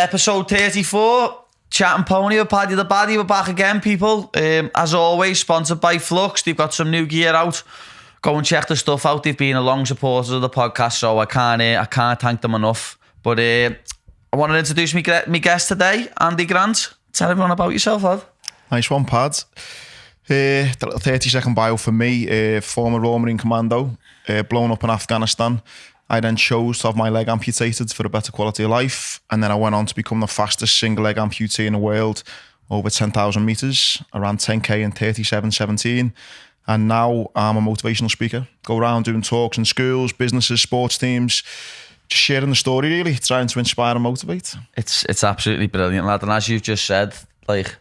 Episode 34, Chattin Pony with Paddy The Baddy. We're back again, people. As always, sponsored by Flux. They've got some new gear out. Go and check the stuff out. They've been a long supporter of the podcast, so I can't thank them enough. But I want to introduce my guest today, Andy Grant. Tell everyone about yourself, lad. Nice one, Pad. 30-second bio for me. Former Raw Marine Commando, blown up in Afghanistan. I then chose to have my leg amputated for a better quality of life, and then I went on to become the fastest single leg amputee in the world, over 10,000 meters. I ran 10k in 37:17, and now I'm a motivational speaker. Go around doing talks in schools, businesses, sports teams, just sharing the story, really, trying to inspire and motivate. It's absolutely brilliant, lad. And as you've just said, like,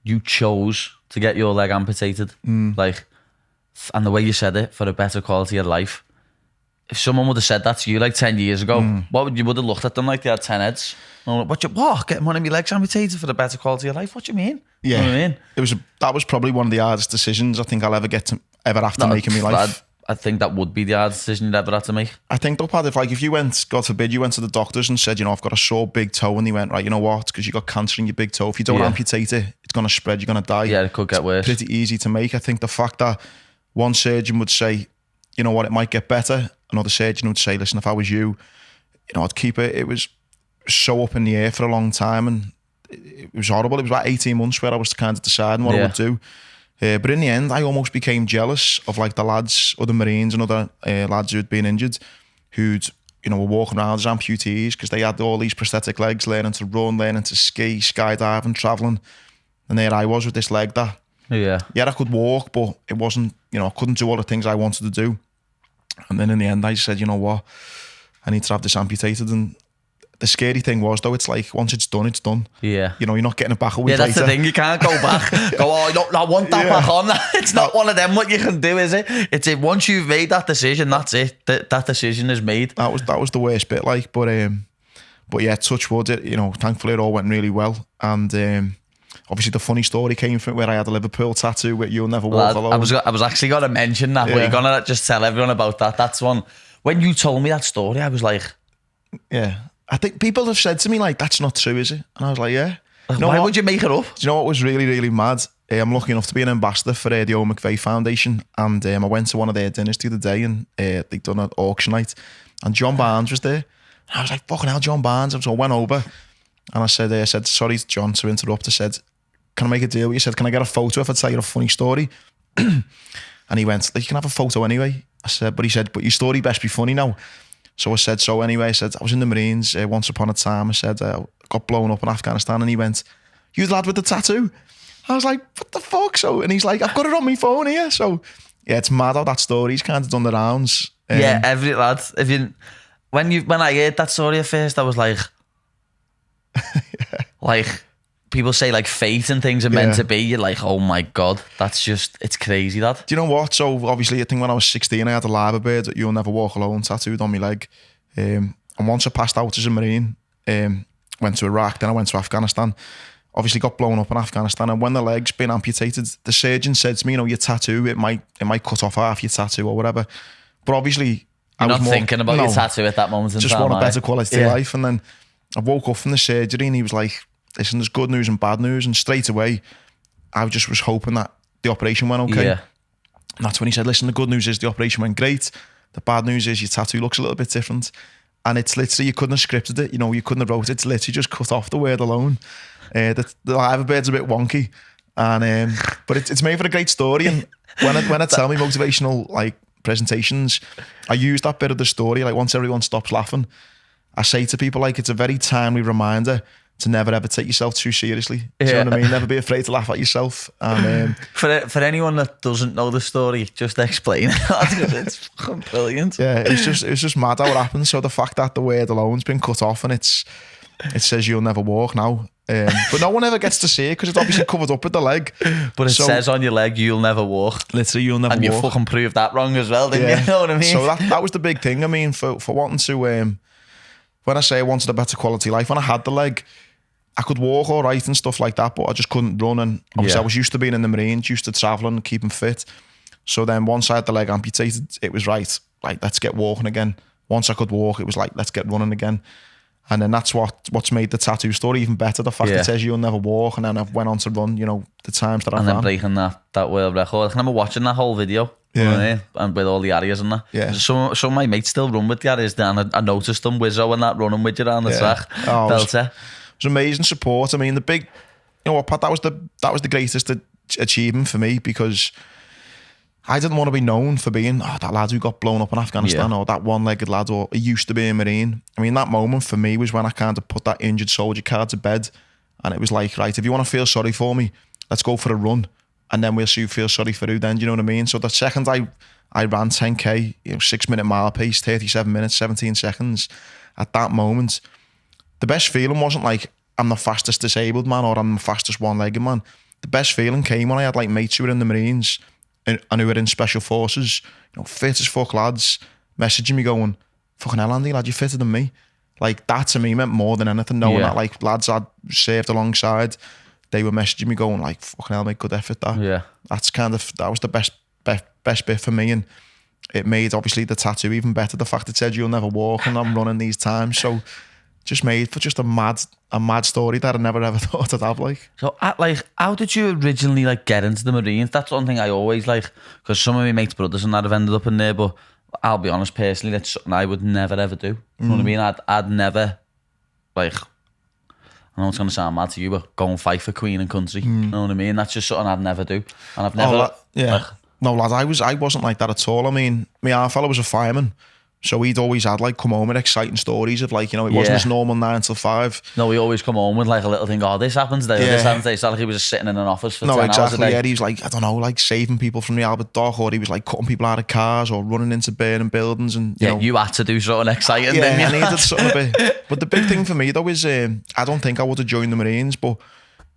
you chose to get your leg amputated, like, and the way you said it, for a better quality of life. If someone would have said that to you like 10 years ago, what would you would have looked at them like they had 10 heads? What? Getting one of my legs amputated for a better quality of life? What do you mean? Yeah, you know what I mean? That was probably one of the hardest decisions I think I'll ever have to make in my life. I think that would be the hardest decision you'd ever have to make. I think though, Pad, if you went, God forbid, you went to the doctors and said, I've got a sore big toe, and they went, right, you know what, because you got cancer in your big toe, if you don't amputate it, it's going to spread, you're going to die. Yeah, it could get worse. Pretty easy to make. I think the fact that one surgeon would say, you know what, it might get better. Another surgeon would say, listen, if I was you, I'd keep it. It was so up in the air for a long time, and it was horrible. It was about 18 months where I was kind of deciding what I would do. But in the end, I almost became jealous of like the lads, other Marines and other lads who'd been injured, who'd, were walking around as amputees because they had all these prosthetic legs, learning to run, learning to ski, skydiving, travelling. And there I was with this leg that, I could walk, but it wasn't, I couldn't do all the things I wanted to do. And then in the end, I said, you know what, I need to have this amputated. And the scary thing was, though, it's like, once it's done, it's done. Yeah. You're not getting it back a week later. Yeah, that's the thing. You can't go back. I want that back on. It's not one of them what you can do, is it? It's it. Once you've made that decision, that's it. That decision is made. That was the worst bit, like. But yeah, touch wood, thankfully it all went really well. And obviously the funny story came from where I had a Liverpool tattoo with "You'll Never Walk Alone." I was actually going to mention that, but you're going to just tell everyone about that. That's one. When you told me that story, I was like... Yeah. I think people have said to me, like, that's not true, is it? And I was like, yeah. Why would you make it up? Do you know what was really, really mad? I'm lucky enough to be an ambassador for the O McVeigh Foundation, and I went to one of their dinners the other day, and they'd done an auction night, and John Barnes was there. And I was like, fucking hell, John Barnes. So I went over, and I said, sorry, John, to interrupt. I said, can I make a deal with you? I said, can I get a photo if I tell you a funny story? And he went, you can have a photo anyway. I said, but your story best be funny now. So I said, I was in the Marines once upon a time. I said, I got blown up in Afghanistan. And he went, you the lad with the tattoo? I was like, what the fuck? And he's like, I've got it on my phone here. So yeah, it's mad how that story's kind of done the rounds. Yeah, every lad. When I heard that story at first, I was like, like, people say like fate and things are meant to be. You're like, oh my God, it's crazy, that. Do you know what? So obviously, I think when I was 16, I had a Liver Bird that "You'll Never Walk Alone" tattooed on my leg. And once I passed out as a Marine, went to Iraq, then I went to Afghanistan. Obviously got blown up in Afghanistan, and when the leg's been amputated, the surgeon said to me, your tattoo, it might cut off half your tattoo or whatever. But obviously, I was not thinking about your tattoo at that moment in time. Just want a better quality of life. And then I woke up from the surgery, and he was like, listen, there's good news and bad news. And straight away, I just was hoping that the operation went okay. Yeah. And that's when he said, listen, the good news is the operation went great. The bad news is your tattoo looks a little bit different. And it's literally, you couldn't have scripted it. You couldn't have wrote it. It's literally just cut off the word alone. The Liver Bird's a bit wonky. And but it's made for a great story. And when I tell me motivational like presentations, I use that bit of the story. Like once everyone stops laughing, I say to people, like, it's a very timely reminder to never ever take yourself too seriously. Do you know what I mean? Never be afraid to laugh at yourself. And for anyone that doesn't know the story, just explain it. It's fucking brilliant. Yeah, it's just mad how it happens. So the fact that the word alone's been cut off and it says "You'll never walk" now. But no one ever gets to see it because it's obviously covered up with the leg. But it says on your leg, "You'll never walk." Literally, "You'll never walk." And you fucking proved that wrong as well, didn't you? You know what I mean? So that was the big thing. I mean, for wanting to, when I say I wanted a better quality life, when I had the leg, I could walk all right and stuff like that, but I just couldn't run. And obviously I was used to being in the Marines, used to travelling and keeping fit. So then once I had the leg amputated, it was right, let's get walking again. Once I could walk, it was like, let's get running again. And then that's what's made the tattoo story even better. The fact it says you'll never walk, and then I went on to run, you know, the times that I ran. And then breaking that world record. I can remember watching that whole video. You know what I mean? And with all the areas and that. Yeah. Some of my mates still run with the areas, and I noticed them Wizzo and that running with you around the track. Oh, Belter. It was amazing support. I mean, the big, you know what, Pat, that was the greatest achievement for me, because I didn't want to be known for being that lad who got blown up in Afghanistan, or that one-legged lad, or he used to be a Marine. I mean, that moment for me was when I kind of put that injured soldier card to bed, and it was like, right, if you want to feel sorry for me, let's go for a run, and then we'll see who feels sorry for who then, do you know what I mean? So the second I ran 10k, 6-minute mile pace, 37 minutes, 17 seconds, at that moment, the best feeling wasn't like I'm the fastest disabled man or I'm the fastest one-legged man. The best feeling came when I had like mates who were in the Marines and who were in special forces, fit as fuck lads, messaging me going, fucking hell, Andy, lad, you're fitter than me. Like, that to me meant more than anything, knowing that like lads I'd served alongside, they were messaging me going like, fucking hell, mate, good effort, that. Yeah. That was the best bit for me, and it made obviously the tattoo even better. The fact it said you'll never walk and I'm running these times, so just made for just a mad story that I never ever thought I'd have. Like, so how did you originally like get into the Marines? That's one thing I always like, because some of my mates' brothers and that have ended up in there, but I'll be honest, personally, that's something I would never ever do. You know what I mean? I'd never, like, I know it's going to sound mad to you, but go and fight for Queen and country. You know what I mean? That's just something I'd never do. And I've never... No, lad, I wasn't like that at all. I mean, my half fella was a fireman, so he'd always had like come home with exciting stories of like, it wasn't his normal 9 till 5. No, he always come home with like a little thing, this happens today, this happens today. It's not like he was just sitting in an office for 10 hours a day. Yeah, he was like, I don't know, like saving people from the Albert Dock, or he was like cutting people out of cars or running into burning buildings. And you had to do something exciting, didn't you? I needed something a bit. But the big thing for me though is, I don't think I would have joined the Marines, but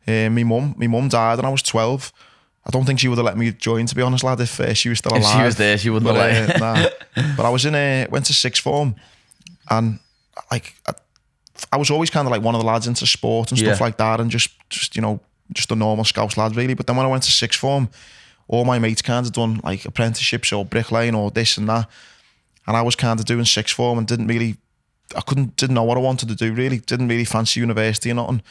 my mum died when I was 12. I don't think she would have let me join, to be honest, lad, if she was still alive. If she was there, she wouldn't have let nah. But I was went to sixth form, and like I was always kind of like one of the lads into sport and stuff like that, and just a normal Scouse lad really. But then when I went to sixth form, all my mates kind of done like apprenticeships or bricklaying or this and that, and I was kind of doing sixth form and didn't know what I wanted to do really. Didn't really fancy university or nothing.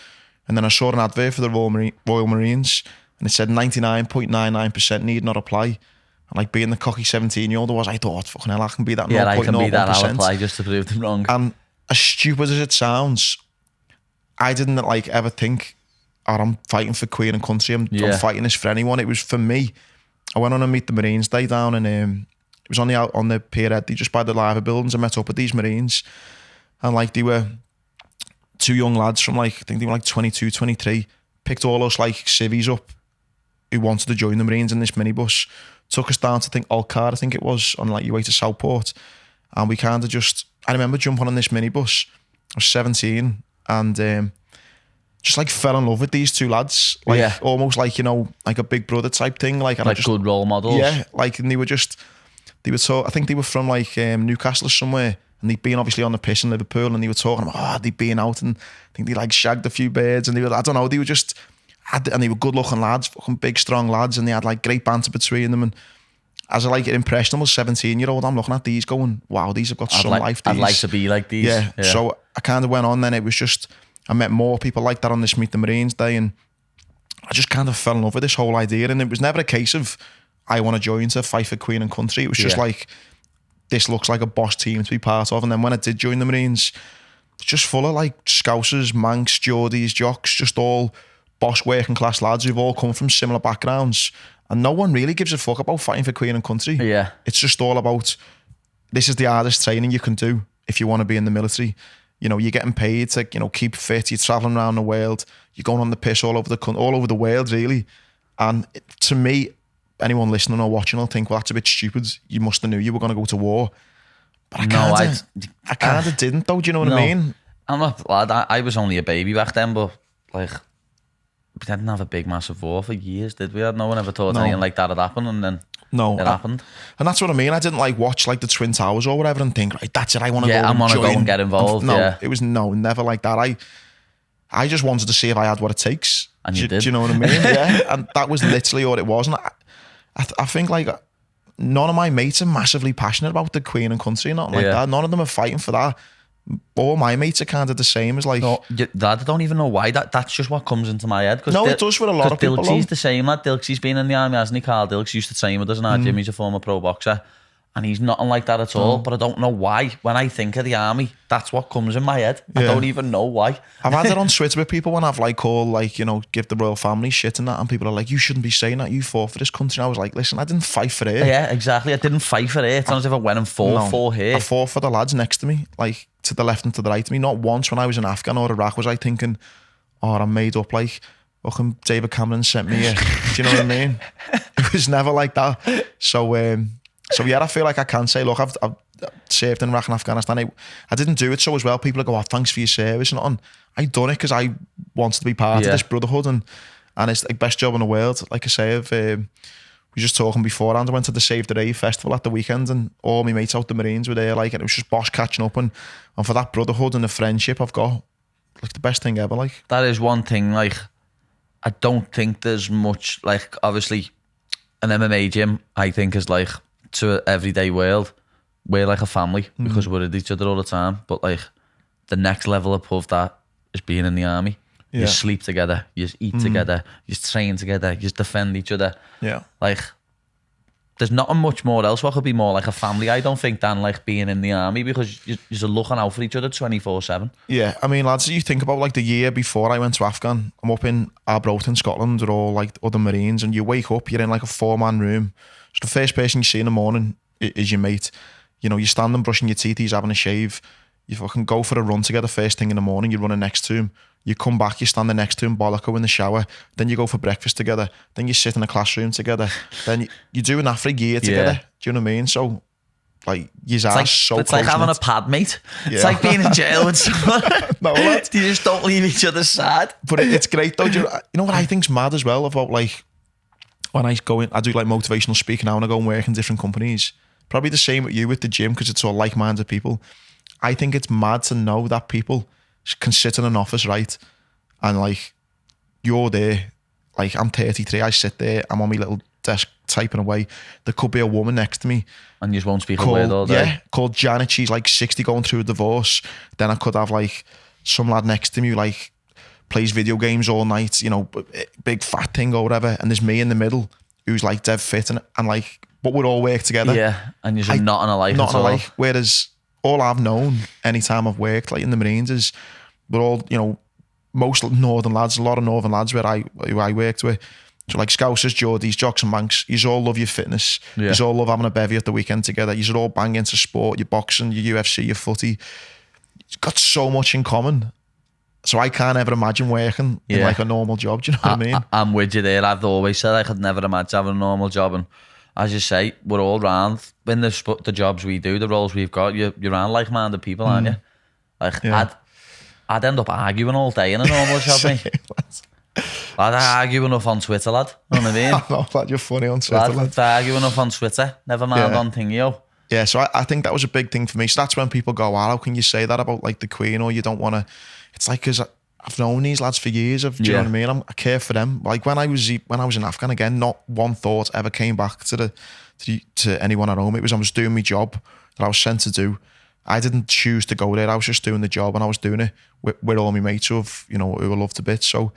And then I saw an advert for the Royal Marines, and it said 99.99% need not apply. And like being the cocky 17-year-old I thought, fucking hell, I can be that 0.01%. Yeah, I can be that, I'll apply just to prove them wrong. And as stupid as it sounds, I didn't like ever think, I'm fighting for Queen and country, I'm fighting this for anyone. It was for me. I went on a Meet the Marines day down, and it was on the Pier Eddy, just by the Liver buildings. I met up with these Marines, and like they were two young lads from like, I think they were like 22, 23, picked all us like civvies up who wanted to join the Marines in this minibus, took us down to Alcar, I think it was, on like your way to Southport, and we kind of I remember jumping on this minibus. I was 17, and just like fell in love with these two lads, like almost like like a big brother type thing, like good role models. Yeah, like, and they were so, I think they were from like Newcastle or somewhere, and they'd been obviously on the piss in Liverpool, and they were talking about they'd been out, and I think they like shagged a few birds, and they were, I don't know, they were just. And they were good looking lads, fucking big strong lads, and they had like great banter between them. And as an impressionable 17-year-old, I'm looking at these going, wow, these have got some life. I'd like to be like these. Yeah. So I kind of went on, then it was just, I met more people like that on this Meet the Marines day, and I just kind of fell in love with this whole idea. And it was never a case of, I want to join to fight for Queen and country. It was just like, this looks like a boss team to be part of. And then when I did join the Marines, it's just full of like Scousers, Manx, Geordies, Jocks, just all boss working class lads who've all come from similar backgrounds, and no one really gives a fuck about fighting for Queen and country. Yeah, it's just all about, this is the hardest training you can do if you want to be in the military. You're getting paid to keep fit. You're traveling around the world. You're going on the piss all over the world really. And to me, anyone listening or watching will think, well, that's a bit stupid. You must have knew you were going to go to war. But I kind of didn't though. Do you know what I mean? I'm not, lad. I was only a baby back then, but like, we didn't have a big massive war for years, did we? No one ever thought anything like that had happened, and then it happened. And that's what I mean. I didn't like watch like the Twin Towers or whatever and think, right, that's it, I want to go. I want to go and get involved. It was never like that. I just wanted to see if I had what it takes. And you did. Do you know what I mean? Yeah. And that was literally all it was. And I think like none of my mates are massively passionate about the Queen and country, nothing like that. None of them are fighting for that. all my mates are kind of the same. It's like, No, I don't even know why. That's just what comes into my head. No, it does for a lot of people. Dilksy's the same, lad. Dilksy's been in the army, hasn't he? Carl Dilks used to train with us in our gym. He's a former pro boxer. And he's nothing like that at all. But I don't know why. When I think of the army, that's what comes in my head. I don't even know why. I've had it on Twitter with people when I've like all like, you know, give the royal family shit and that, and people are like, you shouldn't be saying that, you fought for this country. And I was like, listen, I didn't fight for it. Yeah, exactly. I didn't fight for it. It's not as if I went and fought for here. I fought for the lads next to me, like to the left and to the right of me. Not once when I was in Afghan or Iraq was I thinking, oh, I'm made up like fucking David Cameron sent me here. Do you know what I mean? It was never like that. So yeah, I feel like I can say, look, I've served in Iraq and Afghanistan. I didn't do it so as well. People go, oh, thanks for your service and nothing. I done it because I wanted to be part of this brotherhood, and it's the best job in the world. Like I say, we were just talking beforehand. I went to the Save the Rave festival at the weekend, and all my mates out the Marines were there, like, and it was just boss catching up, and for that brotherhood and the friendship I've got, like the best thing ever. Like, that is one thing. Like, I don't think there's much, like, obviously an MMA gym, I think, is like, to an everyday world, we're like a family because we're with each other all the time. But like the next level above that is being in the army. You sleep together, you eat together, you train together, you defend each other. Yeah, like there's not much more else what could be more like a family, I don't think, than like being in the army, because you're looking out for each other 24/7. Yeah, I mean, lads, you think about like the year before I went to Afghan, I'm up in Arbroath in Scotland, they're all like other Marines, and you wake up, you're in like a 4-man room. So the first person you see in the morning is your mate. You know, you're standing brushing your teeth, he's having a shave. You fucking go for a run together first thing in the morning, you're running next to him. You come back, you're standing next to him, bolloco in the shower. Then you go for breakfast together. Then you sit in a classroom together. Then you're doing that for a year together. Do you know what I mean? So, like, it's like having a pad mate. Yeah. It's like being in jail with someone. No, lad. You just don't leave each other's side. But it's great though. You know what I think's mad as well about, like, when I go in, I do like motivational speaking now and I go and work in different companies. Probably the same with you with the gym, because it's all like-minded people. I think it's mad to know that people can sit in an office, right? And like, you're there, like I'm 33, I sit there, I'm on my little desk typing away. There could be a woman next to me. And you just won't speak a word all day. Yeah, called Janet, she's like 60 going through a divorce. Then I could have like some lad next to me who like plays video games all night, you know, big fat thing or whatever. And there's me in the middle who's like dead fit and like, but we'd all work together. Yeah, and you're not in a life not at in a all. life. Whereas all I've known anytime I've worked like in the Marines is we're all, you know, most northern lads, a lot of northern lads who I worked with. So like Scousers, Geordies, Jocks and Manx, you all love your fitness. You all love having a bevy at the weekend together. You all bang into sport, your boxing, your UFC, your footy. It's got so much in common. So I can't ever imagine working in like a normal job. Do you know what I mean? I'm with you there. I've always said I could never imagine having a normal job. And as you say, we're all round. In the jobs we do, the roles we've got, you're around like-minded people, aren't you? Like, I'd end up arguing all day in a normal job, mate. I'd argue enough on Twitter, lad. You know what I mean? I know, lad, you're funny on Twitter, lad. I'd argue enough on Twitter. Never mind on thing, yo. Yeah, so I think that was a big thing for me. So that's when people go, wow, how can you say that about like the Queen, or you don't want to... It's like, because I've known these lads for years. Do you know what I mean? I care for them. Like when I was in Afghan, again, not one thought ever came back to anyone at home. It was, I was doing my job that I was sent to do. I didn't choose to go there. I was just doing the job, and I was doing it with all my mates who I love to bits. So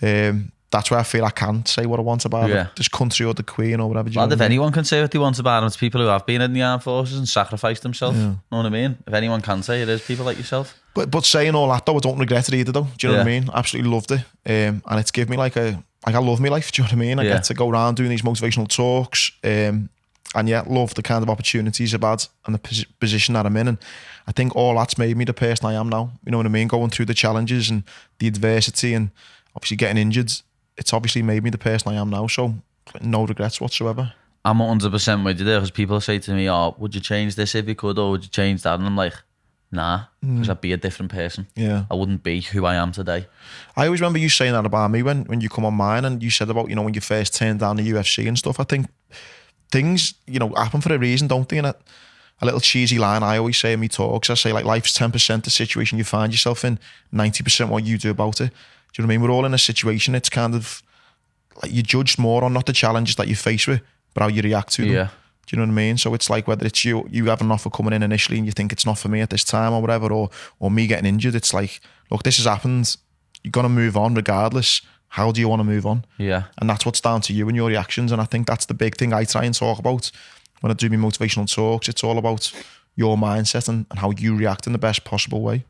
that's where I feel I can say what I want about this country or the Queen or whatever. Well, if anyone can say what they want about them, it's people who have been in the armed forces and sacrificed themselves. You know what I mean? If anyone can say it, is people like yourself. But saying all that though, I don't regret it either though. Do you know what I mean? I absolutely loved it. And it's given me like I love my life. Do you know what I mean? I get to go around doing these motivational talks. And love the kind of opportunities I've had and the position that I'm in. And I think all that's made me the person I am now. You know what I mean? Going through the challenges and the adversity and obviously getting injured, it's obviously made me the person I am now. So no regrets whatsoever. I'm 100% with you there, because people say to me, oh, would you change this if you could, or would you change that? And I'm like, nah, because I'd be a different person. Yeah. I wouldn't be who I am today. I always remember you saying that about me when you come on mine, and you said about, when you first turned down the UFC and stuff. I think things, happen for a reason, don't they? And a little cheesy line I always say in my talks, I say, like, life's 10% the situation you find yourself in, 90% what you do about it. Do you know what I mean? We're all in a situation, it's kind of like you're judged more on not the challenges that you face with, but how you react to them. Yeah. Do you know what I mean? So it's like whether it's you have an offer coming in initially and you think it's not for me at this time or whatever, or me getting injured, it's like, look, this has happened. You're going to move on regardless. How do you want to move on? Yeah. And that's what's down to you and your reactions. And I think that's the big thing I try and talk about when I do my motivational talks. It's all about your mindset and how you react in the best possible way.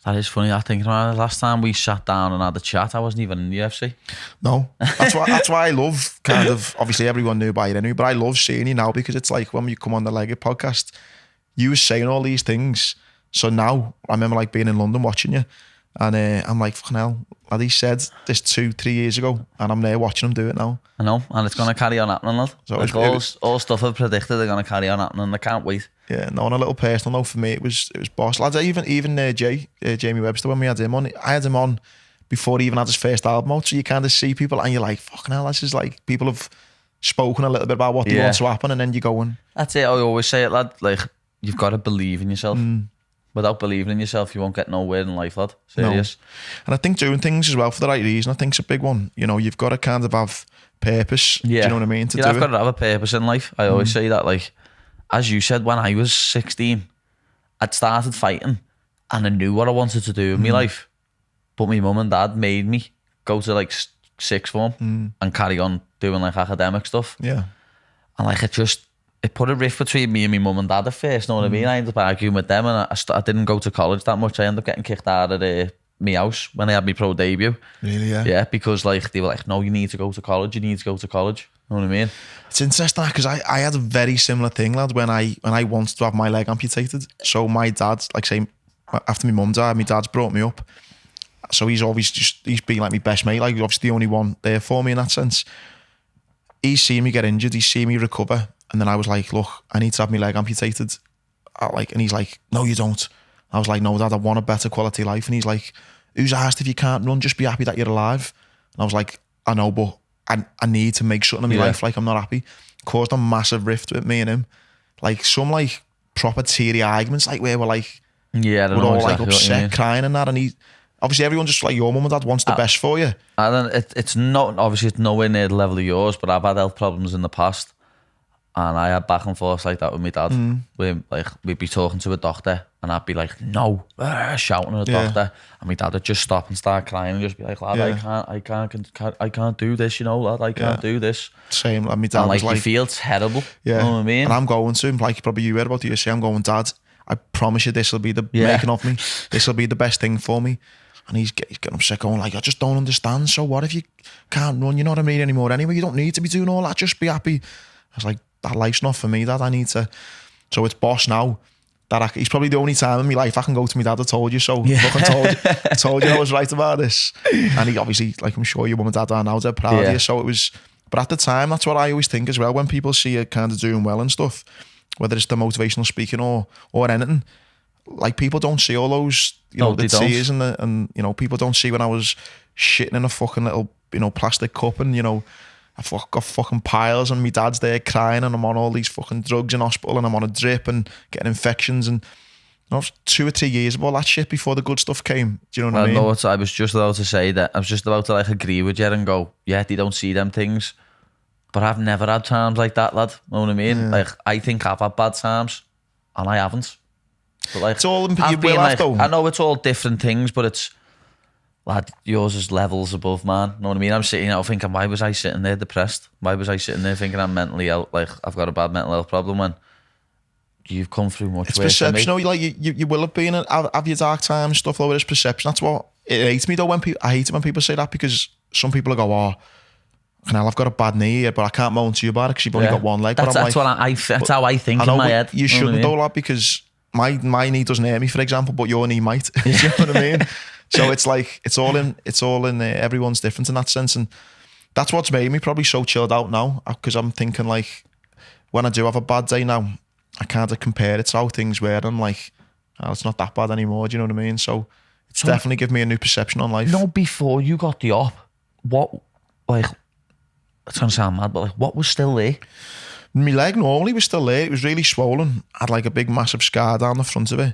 That is funny. I think the last time we sat down and had a chat, I wasn't even in the UFC. No, that's why I love kind of, obviously everyone knew about it anyway, but I love seeing you now because it's like when you come on the Legged podcast, you were saying all these things. So now I remember like being in London watching you and I'm like, fucking hell, lad, he said this 2-3 years ago and I'm there watching him do it now. I know, and it's going to carry on happening, lad. So like all stuff I've predicted are going to carry on happening. I can't wait. Yeah, no, on a little personal note for me, it was boss. Lads, even Jamie Webster, when we had him on, I had him on before he even had his first album out, so you kind of see people and you're like, fucking hell, this is like, people have spoken a little bit about what they want to happen and then you go and... That's it, I always say it, lad, like, you've got to believe in yourself. Without believing in yourself, you won't get nowhere in life, lad. Serious. No. And I think doing things as well for the right reason, I think it's a big one. You know, you've got to kind of have purpose. Yeah. Do you know what I mean? I've got to have a purpose in life. I always say that, like, as you said, when I was 16, I'd started fighting and I knew what I wanted to do in my life. But my mum and dad made me go to like sixth form and carry on doing like academic stuff. Yeah. And like it put a rift between me and my mum and dad at first, know what I mean? I ended up arguing with them and I didn't go to college that much. I ended up getting kicked out of my house when I had my pro debut. Really, yeah? Yeah, because like they were like, no, you need to go to college. You need to go to college. You know what I mean? It's interesting because I had a very similar thing, lad, when I wanted to have my leg amputated. So my dad, like say, after my mum died, my dad's brought me up. So he's been like my best mate, like obviously the only one there for me in that sense. He's seen me get injured, he's seen me recover. And then I was like, look, I need to have my leg amputated. And he's like, no, you don't. I was like, no, Dad, I want a better quality life. And he's like, who's asked if you can't run? Just be happy that you're alive. And I was like, I know, but I need to make something in my life. Like, I'm not happy. Caused a massive rift with me and him. Like, some like proper teary arguments, like where we're like, we're all like upset, crying and that. And he, obviously everyone just like your mum and dad wants the best for you. And then it's not, obviously it's nowhere near the level of yours, but I've had health problems in the past. And I had back and forth like that with my dad. We'd be talking to a doctor and I'd be like, no, shouting at a doctor. And my dad would just stop and start crying and just be like, lad, I can't do this, you know, lad, I can't do this. Same, like my dad and was like... you feel terrible, you know what I mean? And I'm going to him, like probably you heard about the UFC, I'm going, Dad, I promise you this will be the making of me. This will be the best thing for me. And he's getting upset going like, I just don't understand. So what if you can't run, you know what I mean, anymore anyway? You don't need to be doing all that, just be happy. I was like, that life's not for me, Dad. I need to. So it's boss now. He's probably the only time in my life I can go to my dad. I told you so. Look, I told you I was right about this. And he obviously, like I'm sure your mum and dad are now, they're proud of you. So it was. But at the time, that's what I always think as well. When people see you kind of doing well and stuff, whether it's the motivational speaking or anything, like people don't see all those, the tears and people don't see when I was shitting in a fucking little plastic cup and I've got fucking piles and my dad's there crying and I'm on all these fucking drugs in hospital and I'm on a drip and getting infections and 2 or 3 years of all that shit before the good stuff came. Do you know what I mean? I was just about to say that. I was just about to like agree with you and go, yeah, they don't see them things. But I've never had times like that, lad. You know what I mean? Yeah. Like, I think I've had bad times and I haven't. But like, it's all in you will have though. I know it's all different things, but it's, lad, yours is levels above mine. You know what I mean? I'm sitting out thinking, why was I sitting there depressed? Why was I sitting there thinking I'm mentally ill? Like, I've got a bad mental health problem when you've come through much it's worse perception. than me. Like, you will have been, have your dark times, stuff like that. It's perception. That's what, it hates me though I hate it when people say that because some people go, I've got a bad knee here, but I can't moan to you about it because you've only got one leg. That's how I think in my head. You shouldn't though, lad, because my knee doesn't hurt me, for example, but your knee might. You know what I mean? So it's like it's all in there. Everyone's different in that sense, and that's what's made me probably so chilled out now. Because I'm thinking like, when I do have a bad day now, I kind of compare it to how things were. And I'm like, it's not that bad anymore. Do you know what I mean? So it's definitely given me a new perception on life. Before you got the op, what it's gonna sound mad, but like, what was still there? My leg normally was still there. It was really swollen. I had like a big massive scar down the front of it.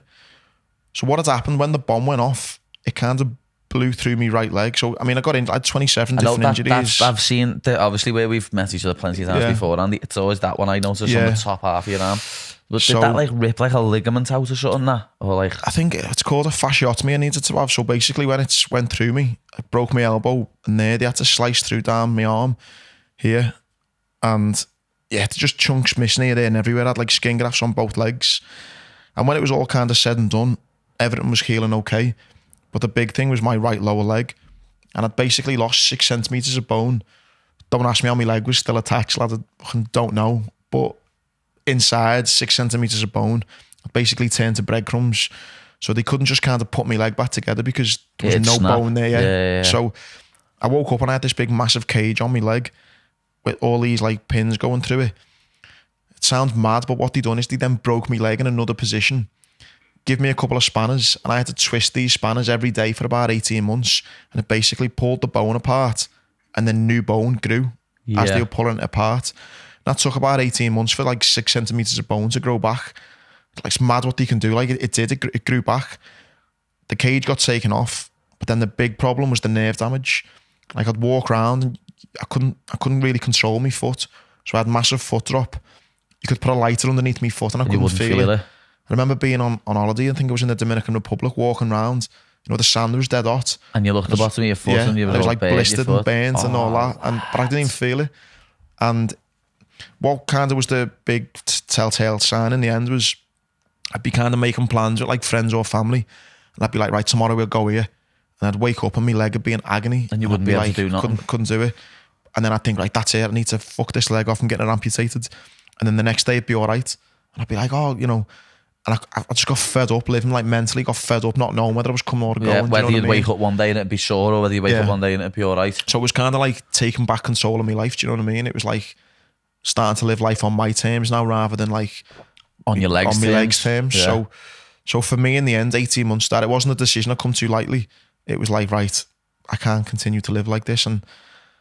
So what had happened when the bomb went off? It kind of blew through me right leg. So, I mean, I had 27 I know different injuries. I've seen, obviously, where we've met each other plenty of times before, and it's always that one I notice on the top half of your arm. But did that like rip like a ligament out or something? That, or like, I think it's called a fasciotomy I needed to have. So basically, when it went through me, it broke my elbow, and there they had to slice through down my arm here, and yeah, it's just chunks missing here, there, and everywhere. I had like skin grafts on both legs, and when it was all kind of said and done, everything was healing okay. But the big thing was my right lower leg, and I'd basically lost 6 centimeters of bone. Don't ask me how my leg was still attached, lad. I don't know, but inside 6 centimeters of bone, I basically turned to breadcrumbs. So they couldn't just kind of put my leg back together because there was no bone there yet. Yeah. So I woke up and I had this big massive cage on my leg with all these like pins going through it. It sounds mad, but what they done is they then broke my leg in another position, give me a couple of spanners, and I had to twist these spanners every day for about 18 months, and it basically pulled the bone apart, and then new bone grew as they were pulling it apart. That took about 18 months for like 6 centimeters of bone to grow back. Like, it's mad what they can do. Like it grew back. The cage got taken off, but then the big problem was the nerve damage. Like, I'd walk around and I couldn't really control my foot. So I had massive foot drop. You could put a lighter underneath my foot and I couldn't feel it. I remember being on holiday, I think it was in the Dominican Republic, walking around. You know, the sand was dead hot. And you looked at the bottom of your foot and you were it was like blistered and burnt and all that. But I didn't even feel it. And what kind of was the big telltale sign in the end was I'd be kind of making plans with like friends or family, and I'd be like, right, tomorrow we'll go here. And I'd wake up and my leg would be in agony. And you wouldn't be able to do nothing. Couldn't do it. And then I'd think, right, that's it. I need to fuck this leg off and get it amputated. And then the next day it'd be all right. And I'd be like, oh, you know, and I just got fed up living, like mentally got fed up not knowing whether I was coming or going. Yeah, whether you'd wake up one day and it'd be sore, or whether you wake up one day and it'd be all right. So it was kind of like taking back control of my life, do you know what I mean? It was like starting to live life on my terms now rather than like on your legs on my legs terms. Yeah. So for me in the end, 18 months that it wasn't a decision I come too lightly. It was like, right, I can't continue to live like this. And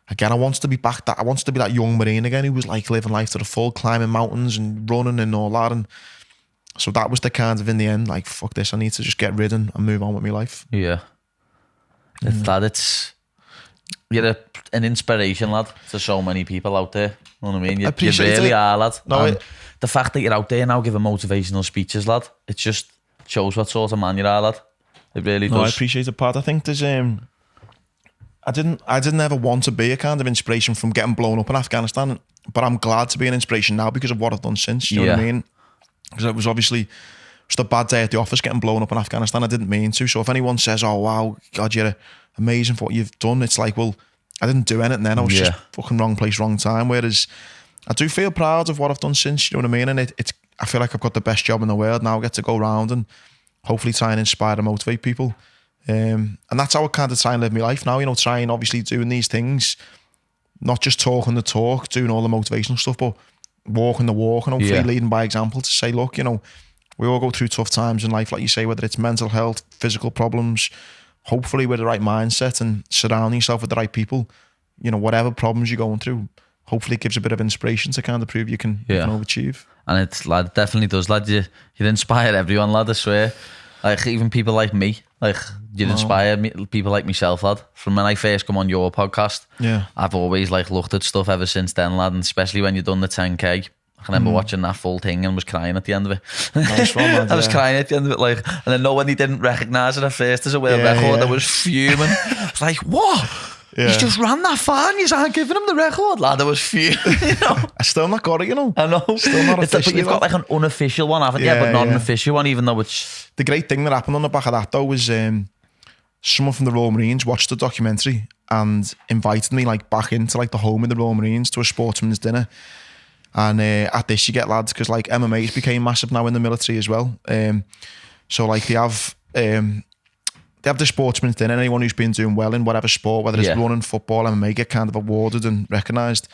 again, I wanted to be back. I wanted to be that young Marine again who was like living life to the full, climbing mountains and running and all that. And so that was the kind of, in the end, like, fuck this, I need to just get rid and move on with my life. Yeah. You're an inspiration, lad, to so many people out there. You know what I mean? You really are, lad. No, the fact that you're out there now giving motivational speeches, lad, it just shows what sort of man you are, lad. It really does. No, I appreciate it, Pat. I think there's I didn't ever want to be a kind of inspiration from getting blown up in Afghanistan, but I'm glad to be an inspiration now because of what I've done since. You know what I mean? Because it was obviously just a bad day at the office getting blown up in Afghanistan. I didn't mean to. So if anyone says, oh wow, God, you're amazing for what you've done, it's like, well, I didn't do anything then. I was just fucking wrong place, wrong time. Whereas I do feel proud of what I've done since, you know what I mean? And I feel like I've got the best job in the world now. I get to go around and hopefully try and inspire and motivate people. And that's how I kind of try and live my life now, you know, trying obviously doing these things, not just talking the talk, doing all the motivational stuff, but walking the walk and hopefully leading by example to say, look, you know, we all go through tough times in life, like you say, whether it's mental health, physical problems, hopefully with the right mindset and surrounding yourself with the right people, you know, whatever problems you're going through, hopefully it gives a bit of inspiration to kind of prove you can overachieve. And it's, lad, definitely does, lad. You inspire everyone, lad, I swear. Like, even people like me, like, you'd inspire people like myself, lad. From when I first come on your podcast, I've always, like, looked at stuff ever since then, lad, and especially when you've done the 10K. I can remember watching that full thing and was crying at the end of it. Nice one, man, I was crying at the end of it, like, and then no one, he didn't recognise it at first as a world record. I was fuming. I was like, what? He's just ran that far and you aren't giving him the record, lad. I was fuming, you know. I still not got it, you know. I know. Still not officially. But you've got like an unofficial one, haven't you? But not an official one, even though it's... The great thing that happened on the back of that, though, was someone from the Royal Marines watched the documentary and invited me, like, back into, like, the home of the Royal Marines to a sportsman's dinner. And at this, you get lads, because, like, MMA's became massive now in the military as well. So, like, they have the sportsman's dinner. Anyone who's been doing well in whatever sport, whether it's running, football, MMA, get kind of awarded and recognised.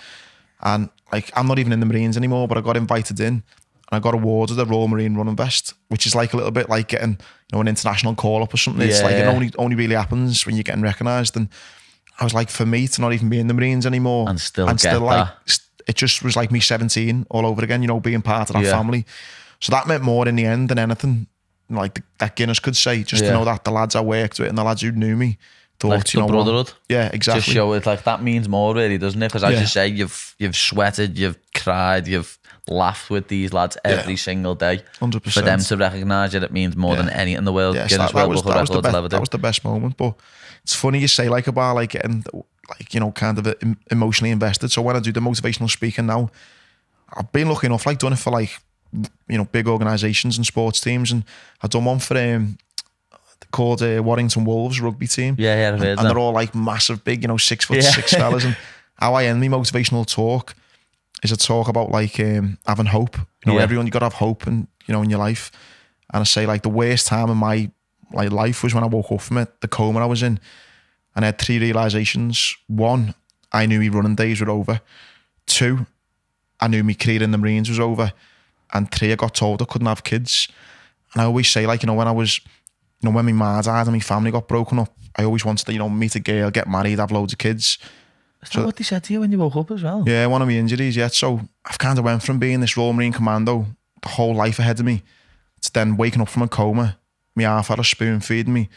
And, like, I'm not even in the Marines anymore, but I got invited in and I got awarded a Royal Marine running vest, which is like a little bit like getting, you know, an international call up or something. It's like it only really happens when you're getting recognised. And I was like, for me to not even be in the Marines anymore and still like it just was like me 17 all over again, you know, being part of that family. So that meant more in the end than anything like that Guinness could say, just to know that the lads I worked with and the lads who knew me, thought, like you the know brotherhood. what? Yeah, exactly. Just show it, like that means more really, doesn't it? Because as Yeah. you say, you've sweated, you've cried, you've laughed with these lads every single day. 100%. For them to recognise it means more than any in the world. Yeah, Guinness World Book of Records will ever do. That was the best moment. But it's funny you say like about like getting like, you know, kind of emotionally invested. So when I do the motivational speaking now, I've been lucky enough, like done it for like, you know, big organisations and sports teams, and I've done one for called Warrington Wolves rugby team. Yeah, I've heard and they're all like massive, big, you know, 6'6" fellas. And how I end my motivational talk is a talk about like having hope. You know, everyone, you got to have hope, and you know, in your life. And I say like the worst time in my like life was when I woke up from it, the coma I was in, and I had 3 realizations. 1, I knew my running days were over. 2, I knew my career in the Marines was over. And 3, I got told I couldn't have kids. And I always say, like, you know, when I was, you know, when my ma died and my family got broken up, I always wanted to, you know, meet a girl, get married, have loads of kids. Is that what they said to you when you woke up as well? Yeah, one of my injuries, yeah. So I've kind of went from being this Royal Marine Commando, the whole life ahead of me, to then waking up from a coma, my half had a spoon feeding me,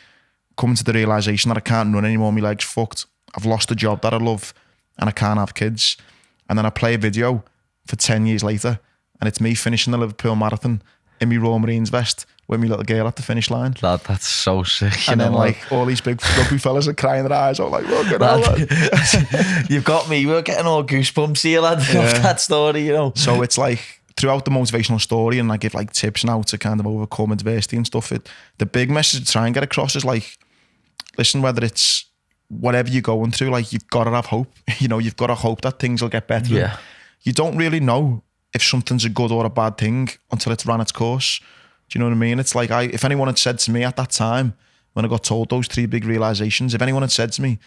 coming to the realisation that I can't run anymore, my leg's fucked. I've lost a job that I love and I can't have kids. And then I play a video for 10 years later, and it's me finishing the Liverpool marathon in my Royal Marines vest with my little girl at the finish line. Lad, that's so sick. And then like all these big rugby fellas are crying their eyes out like, look at that. You've got me. We're getting all goosebumps here, lad, off that story, you know. So it's like throughout the motivational story, and I give like tips now to kind of overcome adversity and stuff. The big message to try and get across is like, listen, whether it's whatever you're going through, like you've got to have hope. You know, you've got to hope that things will get better. Yeah. You don't really know if something's a good or a bad thing until it's ran its course. Do you know what I mean? It's like if anyone had said to me at that time, when I got told those 3 big realizations, if anyone had said to me,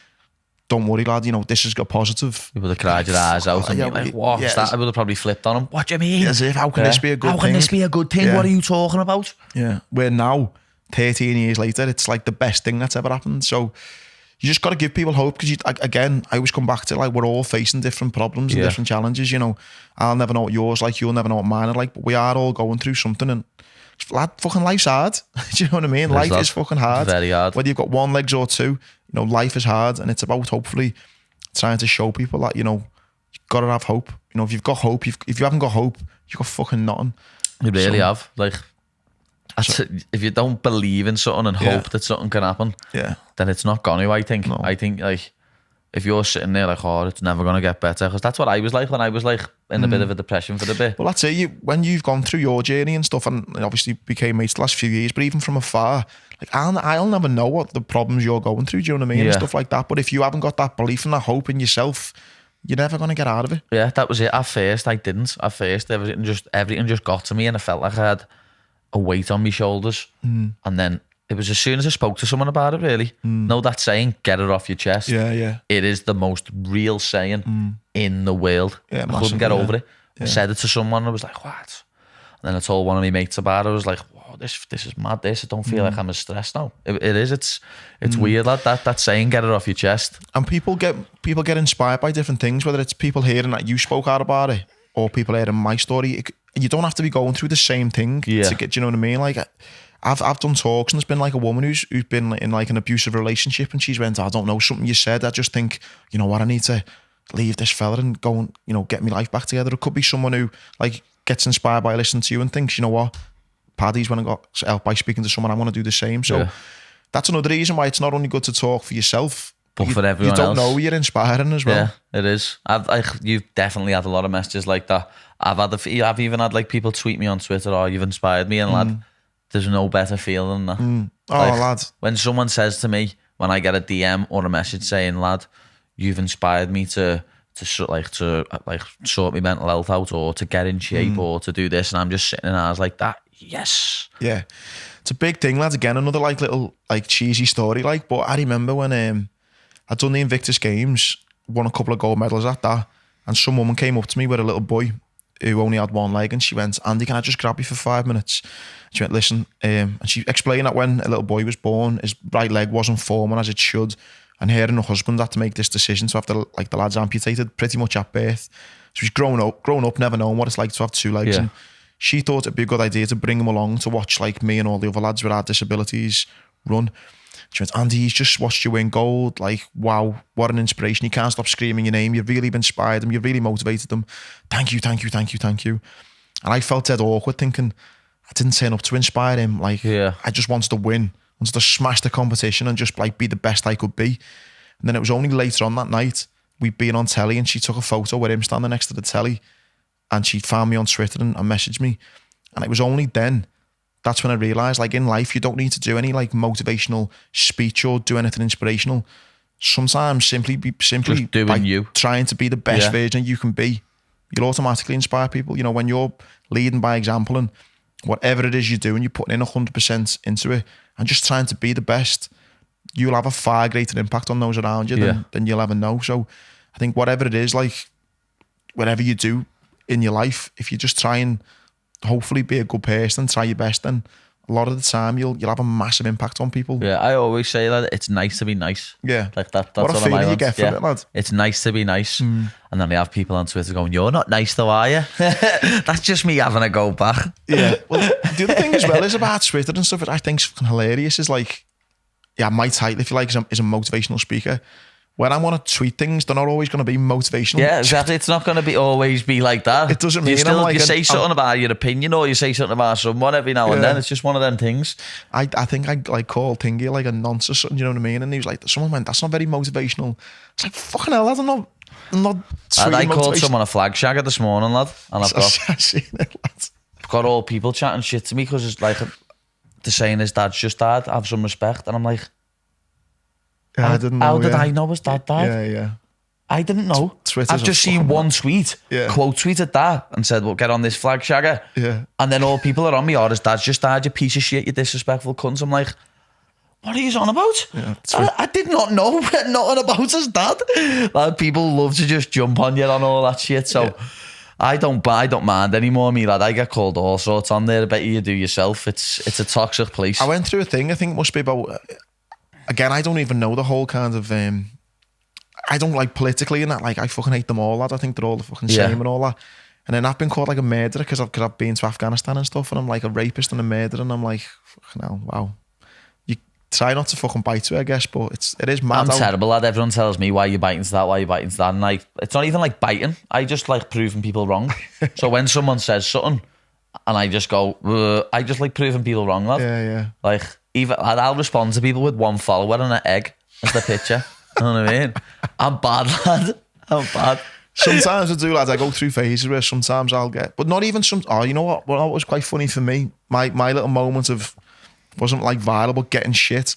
don't worry, lad, you know, this has got positive. You would have cried your eyes out and you're like, what's that? I would have probably flipped on him. What do you mean? As if, how can this be a good thing? How can this be a good thing? Yeah. What are you talking about? Yeah. Where now, 13 years later, it's like the best thing that's ever happened. So you just got to give people hope, because again, I always come back to like, we're all facing different problems and different challenges. You know, I'll never know what yours like, you'll never know what mine are like, but we are all going through something, and lad, fucking life's hard. Do you know what I mean? Life is fucking hard. Very hard. Whether you've got 1 leg or 2, you know, life is hard, and it's about hopefully trying to show people that, you know, you've got to have hope. You know, if you've got hope, if you haven't got hope, you've got fucking nothing. You really have. Like, if you don't believe in something and hope that something can happen, then it's not gonna, I think. No. I think, like, if you're sitting there like, oh, it's never gonna get better, because that's what I was like when I was like in a bit of a depression for a bit. Well, that's it. When you've gone through your journey and stuff, and obviously became mates the last few years, but even from afar, like I'll never know what the problems you're going through, do you know what I mean? And stuff like that. But if you haven't got that belief and that hope in yourself, you're never gonna get out of it. Yeah, that was it. At first I didn't. At first everything just got to me, and I felt like I had a weight on my shoulders. And then it was as soon as I spoke to someone about it, really. Know that saying, get it off your chest. Yeah. It is the most real saying in the world. Yeah, I couldn't get over it. I said it to someone, I was like, what? And then I told one of my mates about it. I was like, whoa, this is mad. I don't feel like I'm as stressed now. It is. It's weird. That saying, get it off your chest. And people get inspired by different things, whether it's people hearing that you spoke out about it, or people hearing my story. You don't have to be going through the same thing to get, do you know what I mean? Like, I've done talks, and there's been like a woman who's been in like an abusive relationship, and she's went, I don't know, something you said, I just think, you know what, I need to leave this fella and go and, you know, get my life back together. It could be someone who like gets inspired by listening to you and thinks, you know what, Paddy's when I got help by speaking to someone, I want to do the same. So that's another reason why it's not only good to talk for yourself, but for everyone else. You don't know you're inspiring as well. Yeah, it is. You've definitely had a lot of messages like that. I've even had like people tweet me on Twitter, oh, you've inspired me, and lad, there's no better feeling than that. Oh, lad. When someone says to me, when I get a DM or a message saying, lad, you've inspired me to sort my mental health out, or to get in shape, or to do this, and I'm just sitting in eyes like that. Yes. Yeah. It's a big thing, lads. Again, another like little like cheesy story, like, but I remember when I'd done the Invictus Games, won a couple of gold medals at that, and some woman came up to me with a little boy who only had 1 leg, and she went, Andy, can I just grab you for 5 minutes? She went, listen, and she explained that when a little boy was born, his right leg wasn't forming as it should, and her and her husband had to make this decision to have the lads amputated pretty much at birth. So she's grown up, never known what it's like to have 2 legs, and she thought it'd be a good idea to bring him along to watch like me and all the other lads with our disabilities run. She went, Andy, he's just watched you win gold. Like, wow, what an inspiration. He can't stop screaming your name. You've really inspired him. You've really motivated him. Thank you, thank you, thank you, thank you. And I felt dead awkward thinking, I didn't turn up to inspire him. Like, I just wanted to win. I wanted to smash the competition and just like be the best I could be. And then it was only later on that night, we'd been on telly and she took a photo with him standing next to the telly and she found me on Twitter and messaged me. And it was only then, that's when I realised, like, in life, you don't need to do any like motivational speech or do anything inspirational. Sometimes simply just doing by you, trying to be the best version you can be, you'll automatically inspire people. You know, when you're leading by example and whatever it is you're doing, you're putting in 100% into it and just trying to be the best, you'll have a far greater impact on those around you than you'll ever know. So I think whatever it is, like, whatever you do in your life, if you just try and hopefully be a good person, try your best, then a lot of the time you'll have a massive impact on people. Yeah, I always say that it's nice to be nice. Yeah. Like that's what a feeling you get from it, lad. It's nice to be nice. And then they have people on Twitter going, you're not nice though, are you? That's just me having a go back. Yeah. Well, the other thing as well is about Twitter and stuff that I think's fucking hilarious is like, my title, if you like, is a motivational speaker. When I want to tweet things, they're not always going to be motivational. Yeah, exactly. It's not going to be always be like that. It doesn't mean you say something about your opinion or you say something about someone every now and then. It's just one of them things. I think I like called Tingy like a nonce or something, you know what I mean? And he was like, someone went, that's not very motivational. It's like, fucking hell, lad, I'm not I called someone a flag shagger this morning, lad. And I've seen it, lad. I've got all people chatting shit to me because it's like they're saying his dad's just died, have some respect. And I'm like, I didn't know. How did I know his dad died? Yeah. I didn't know. Twitter's I've just seen one tweet, quote tweeted that and said, well, get on this flag shagger. Yeah. And then all people are on me, his dad's just died, you piece of shit, you disrespectful cunts. I'm like, what are you on about? Yeah, I did not know nothing about his dad. Like, people love to just jump on you on all that shit. So I don't mind anymore, me lad. I get called all sorts on there. I bet you do yourself. It's a toxic place. I went through a thing, I think it must be about... Again, I don't even know the whole kind of... I don't like politically and that. Like, I fucking hate them all, lad. I think they're all the fucking same and all that. And then I've been called like a murderer because I've been to Afghanistan and stuff, and I'm like a rapist and a murderer, and I'm like, fucking hell, wow. You try not to fucking bite to it, I guess, but it is mad. I'm terrible, lad. Everyone tells me, why are you biting to that, why are you biting to that? And like, it's not even like biting. I just like proving people wrong. So when someone says something and I just go, I just like proving people wrong, lad. Yeah. Like, even I'll respond to people with one follower and an egg as the picture. You know what I mean? I'm bad, lad. I'm bad. Sometimes I do, lads. I go through phases where sometimes I'll get, but not even some. Oh, you know what? What was quite funny for me? My little moment of wasn't like viral, but getting shit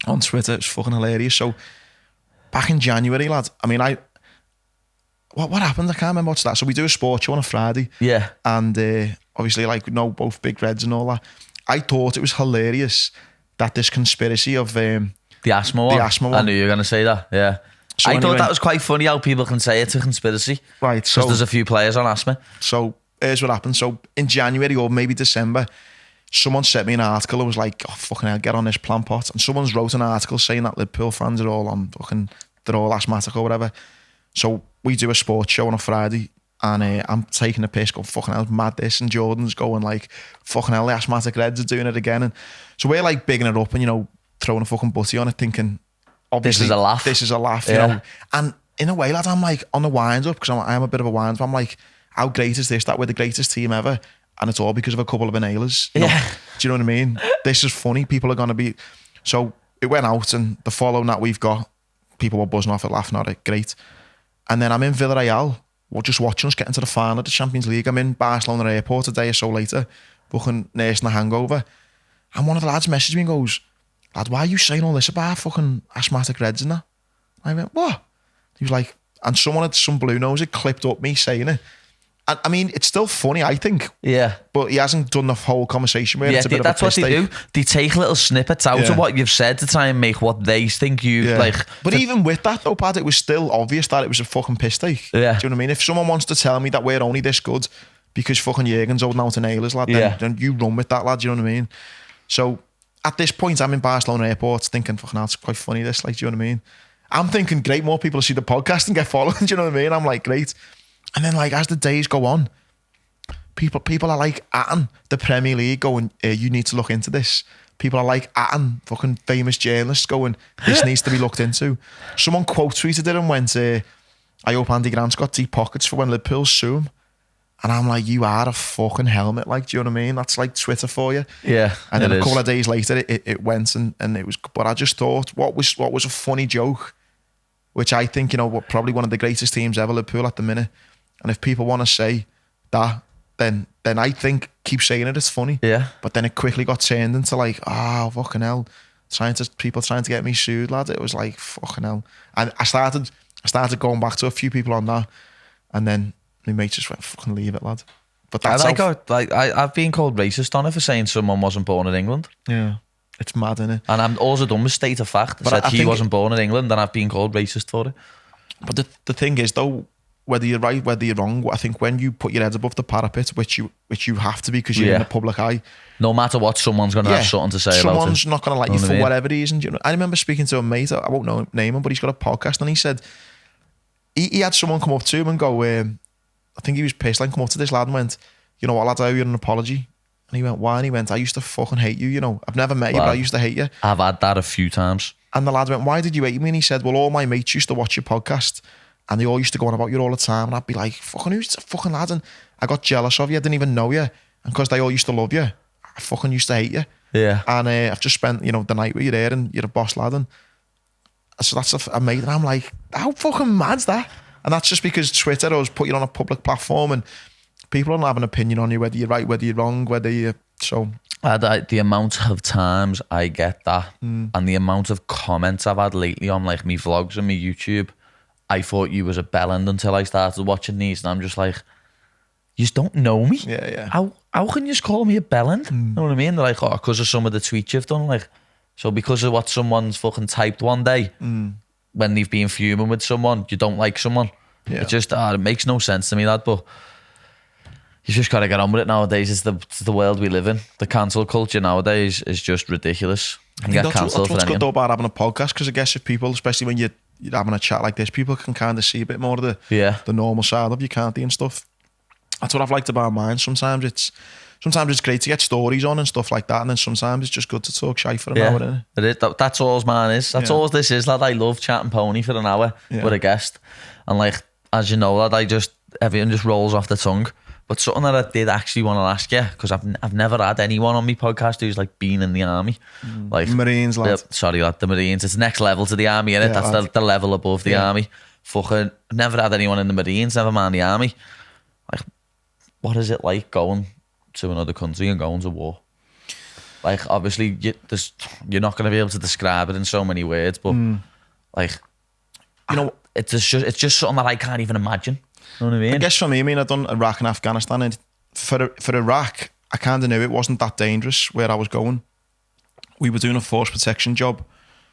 on Twitter. It's fucking hilarious. So back in January, lad. I mean, what happened? I can't remember what's that. So we do a sports show on a Friday. Yeah. And obviously, like, we know both big reds and all that. I thought it was hilarious that this conspiracy of the asthma one. I knew you were going to say that. Yeah. So I thought that was quite funny how people can say it's a conspiracy. Right. So because there's a few players on asthma. So here's what happened. So in January or maybe December, someone sent me an article and was like, oh, fucking hell, get on this plant pot. And someone's wrote an article saying that Liverpool fans are all on fucking, they're all asthmatic or whatever. So we do a sports show on a Friday. And I'm taking a piss, going, fucking hell, mad this. And Jordan's going like, fucking hell, the asthmatic Reds are doing it again. And so we're like bigging it up and, you know, throwing a fucking butty on it, thinking, obviously, this is a laugh, you know. And in a way, lad, I'm like on the wind up, because I'm a bit of a wind up. I'm like, how great is this that we're the greatest team ever? And it's all because of a couple of inhalers. You know? Do you know what I mean? This is funny. People are going to be... So it went out, and the following that we've got, people were buzzing off it, laughing at it, great. And then I'm in Villarreal, we're just watching us get into the final of the Champions League. I'm in Barcelona airport a day or so later, fucking nursing a hangover. And one of the lads messaged me and goes, lad, why are you saying all this about fucking asthmatic Reds and that? I went, what? He was like, and someone had some blue nose, it clipped up me saying it. And I mean, it's still funny, I think. Yeah. But he hasn't done the whole conversation with it. It's a bit that's of a what they do. They take little snippets out of what you've said to try and make what they think you like. But even with that though, Pad, it was still obvious that it was a fucking piss take. Yeah. Do you know what I mean? If someone wants to tell me that we're only this good because fucking Jurgen's holding out to nailers, lad, then you run with that, lad. Do you know what I mean? So at this point, I'm in Barcelona airport thinking, fucking hell, it's quite funny this, like, do you know what I mean? I'm thinking, great, more people see the podcast and get following, do you know what I mean? I'm like, great. And then, like, as the days go on, people are like atting the Premier League going, you need to look into this people are like Chattin, fucking famous journalists going, this needs to be looked into. Someone quote tweeted it and went, I hope Andy Grant's got deep pockets for when Liverpool sue him. And I'm like, you are a fucking helmet, like, do you know what I mean? That's like Twitter for you. Yeah. And then a couple of days later, it went and it was. But I just thought, what was a funny joke, which I think, you know, probably one of the greatest teams ever, Liverpool at the minute. And if people want to say that, then I think keep saying it. It's funny. Yeah. But then it quickly got turned into like, oh fucking hell, people trying to get me sued, lad. It was like fucking hell. And I started going back to a few people on that, and then my mate just went, fucking leave it, lad. But that's I've been called racist on it for saying someone wasn't born in England. Yeah, it's mad, innit? And I'm also done with state of fact. I said he wasn't born in England, and I've been called racist for it. But the thing is, though, whether you're right, whether you're wrong, I think when you put your head above the parapet, which you have to be because you're in the public eye, no matter what, someone's going to have something to say about it. Someone's not going to like you for whatever reason. You know, I remember speaking to a mate, I won't name him, but he's got a podcast, and he said he had someone come up to him and go, I think he was pissed, like, come up to this lad and went, you know what, lad, I owe you an apology. And he went, why? And he went, I used to fucking hate you, you know. I've never met you, but I used to hate you. I've had that a few times. And the lad went, why did you hate me? And he said, well, all my mates used to watch your podcast and they all used to go on about you all the time. And I'd be like, fucking who's the fucking lad? And I got jealous of you. I didn't even know you. And because they all used to love you, I fucking used to hate you. Yeah. And I've just spent, you know, the night with you there and you're a boss lad. And so that's a mate. And I'm like, how fucking mad's that? And that's just because Twitter has put you on a public platform and people don't have an opinion on you, whether you're right, whether you're wrong, whether you so. The amount of times I get that and the amount of comments I've had lately on like me vlogs and me YouTube, I thought you was a bellend until I started watching these, and I'm just like, you just don't know me. Yeah. How can you just call me a bellend? You know what I mean? They're like, oh, because of some of the tweets you've done, like, so because of what someone's fucking typed one day when they've been fuming with someone, you don't like someone. Yeah. It just it makes no sense to me, that, but you just got to get on with it nowadays. It's the world we live in. The cancel culture nowadays is just ridiculous. You can get cancelled for anything. That's good though about having a podcast, because I guess if people, especially when you're having a chat like this, people can kind of see a bit more of the normal side of you, can't they, and stuff. That's what I've liked about mine. Sometimes it's great to get stories on and stuff like that, and then sometimes it's just good to talk shite for an hour, isn't it? It is. That's all mine is. That's all this is, lad. I love chatting pony for an hour with a guest, and like, as you know, lad, everything just rolls off the tongue. But something that I did actually want to ask you, because I've never had anyone on my podcast who's like been in the army, like Marines, lad. Sorry, lad, the Marines. It's next level to the army, innit? Yeah, that's the level above the army. Fucking never had anyone in the Marines, never mind the army. Like, what is it like going to another country and going to war? Like, obviously, you're not going to be able to describe it in so many words, but like, you know, it's just something that I can't even imagine. You know what I mean? I guess for me, I've done Iraq and Afghanistan, and for Iraq, I kind of knew it wasn't that dangerous where I was going. We were doing a force protection job,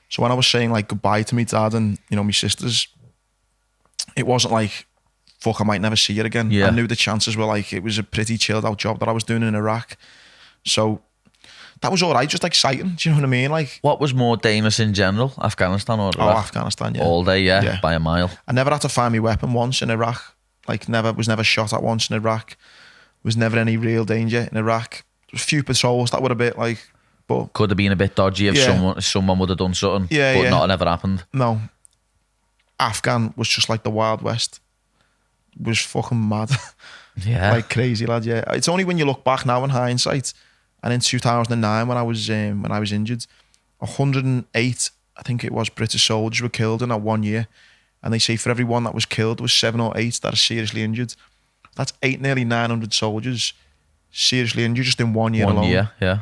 so when I was saying like goodbye to my dad and, you know, my sisters, it wasn't like, fuck, I might never see you again. I knew the chances were like, it was a pretty chilled out job that I was doing in Iraq, so that was all right, just exciting. Do you know what I mean? Like, what was more dangerous in general, Afghanistan or Iraq? Oh, Afghanistan, yeah. All day, by a mile. I never had to find my weapon once in Iraq. Like, was never shot at once in Iraq. Was never any real danger in Iraq. There was a few patrols that were a bit like, but could have been a bit dodgy if someone would have done something. But not never happened. No. Afghan was just like the Wild West. It was fucking mad. Yeah. Like crazy, lad, yeah. It's only when you look back now in hindsight, and in 2009 when I was injured, 108, I think it was, British soldiers were killed in that 1 year. And they say for every one that was killed, was 7 or 8 that are seriously injured. That's nearly 900 soldiers seriously injured just in 1 year alone. 1 year, yeah.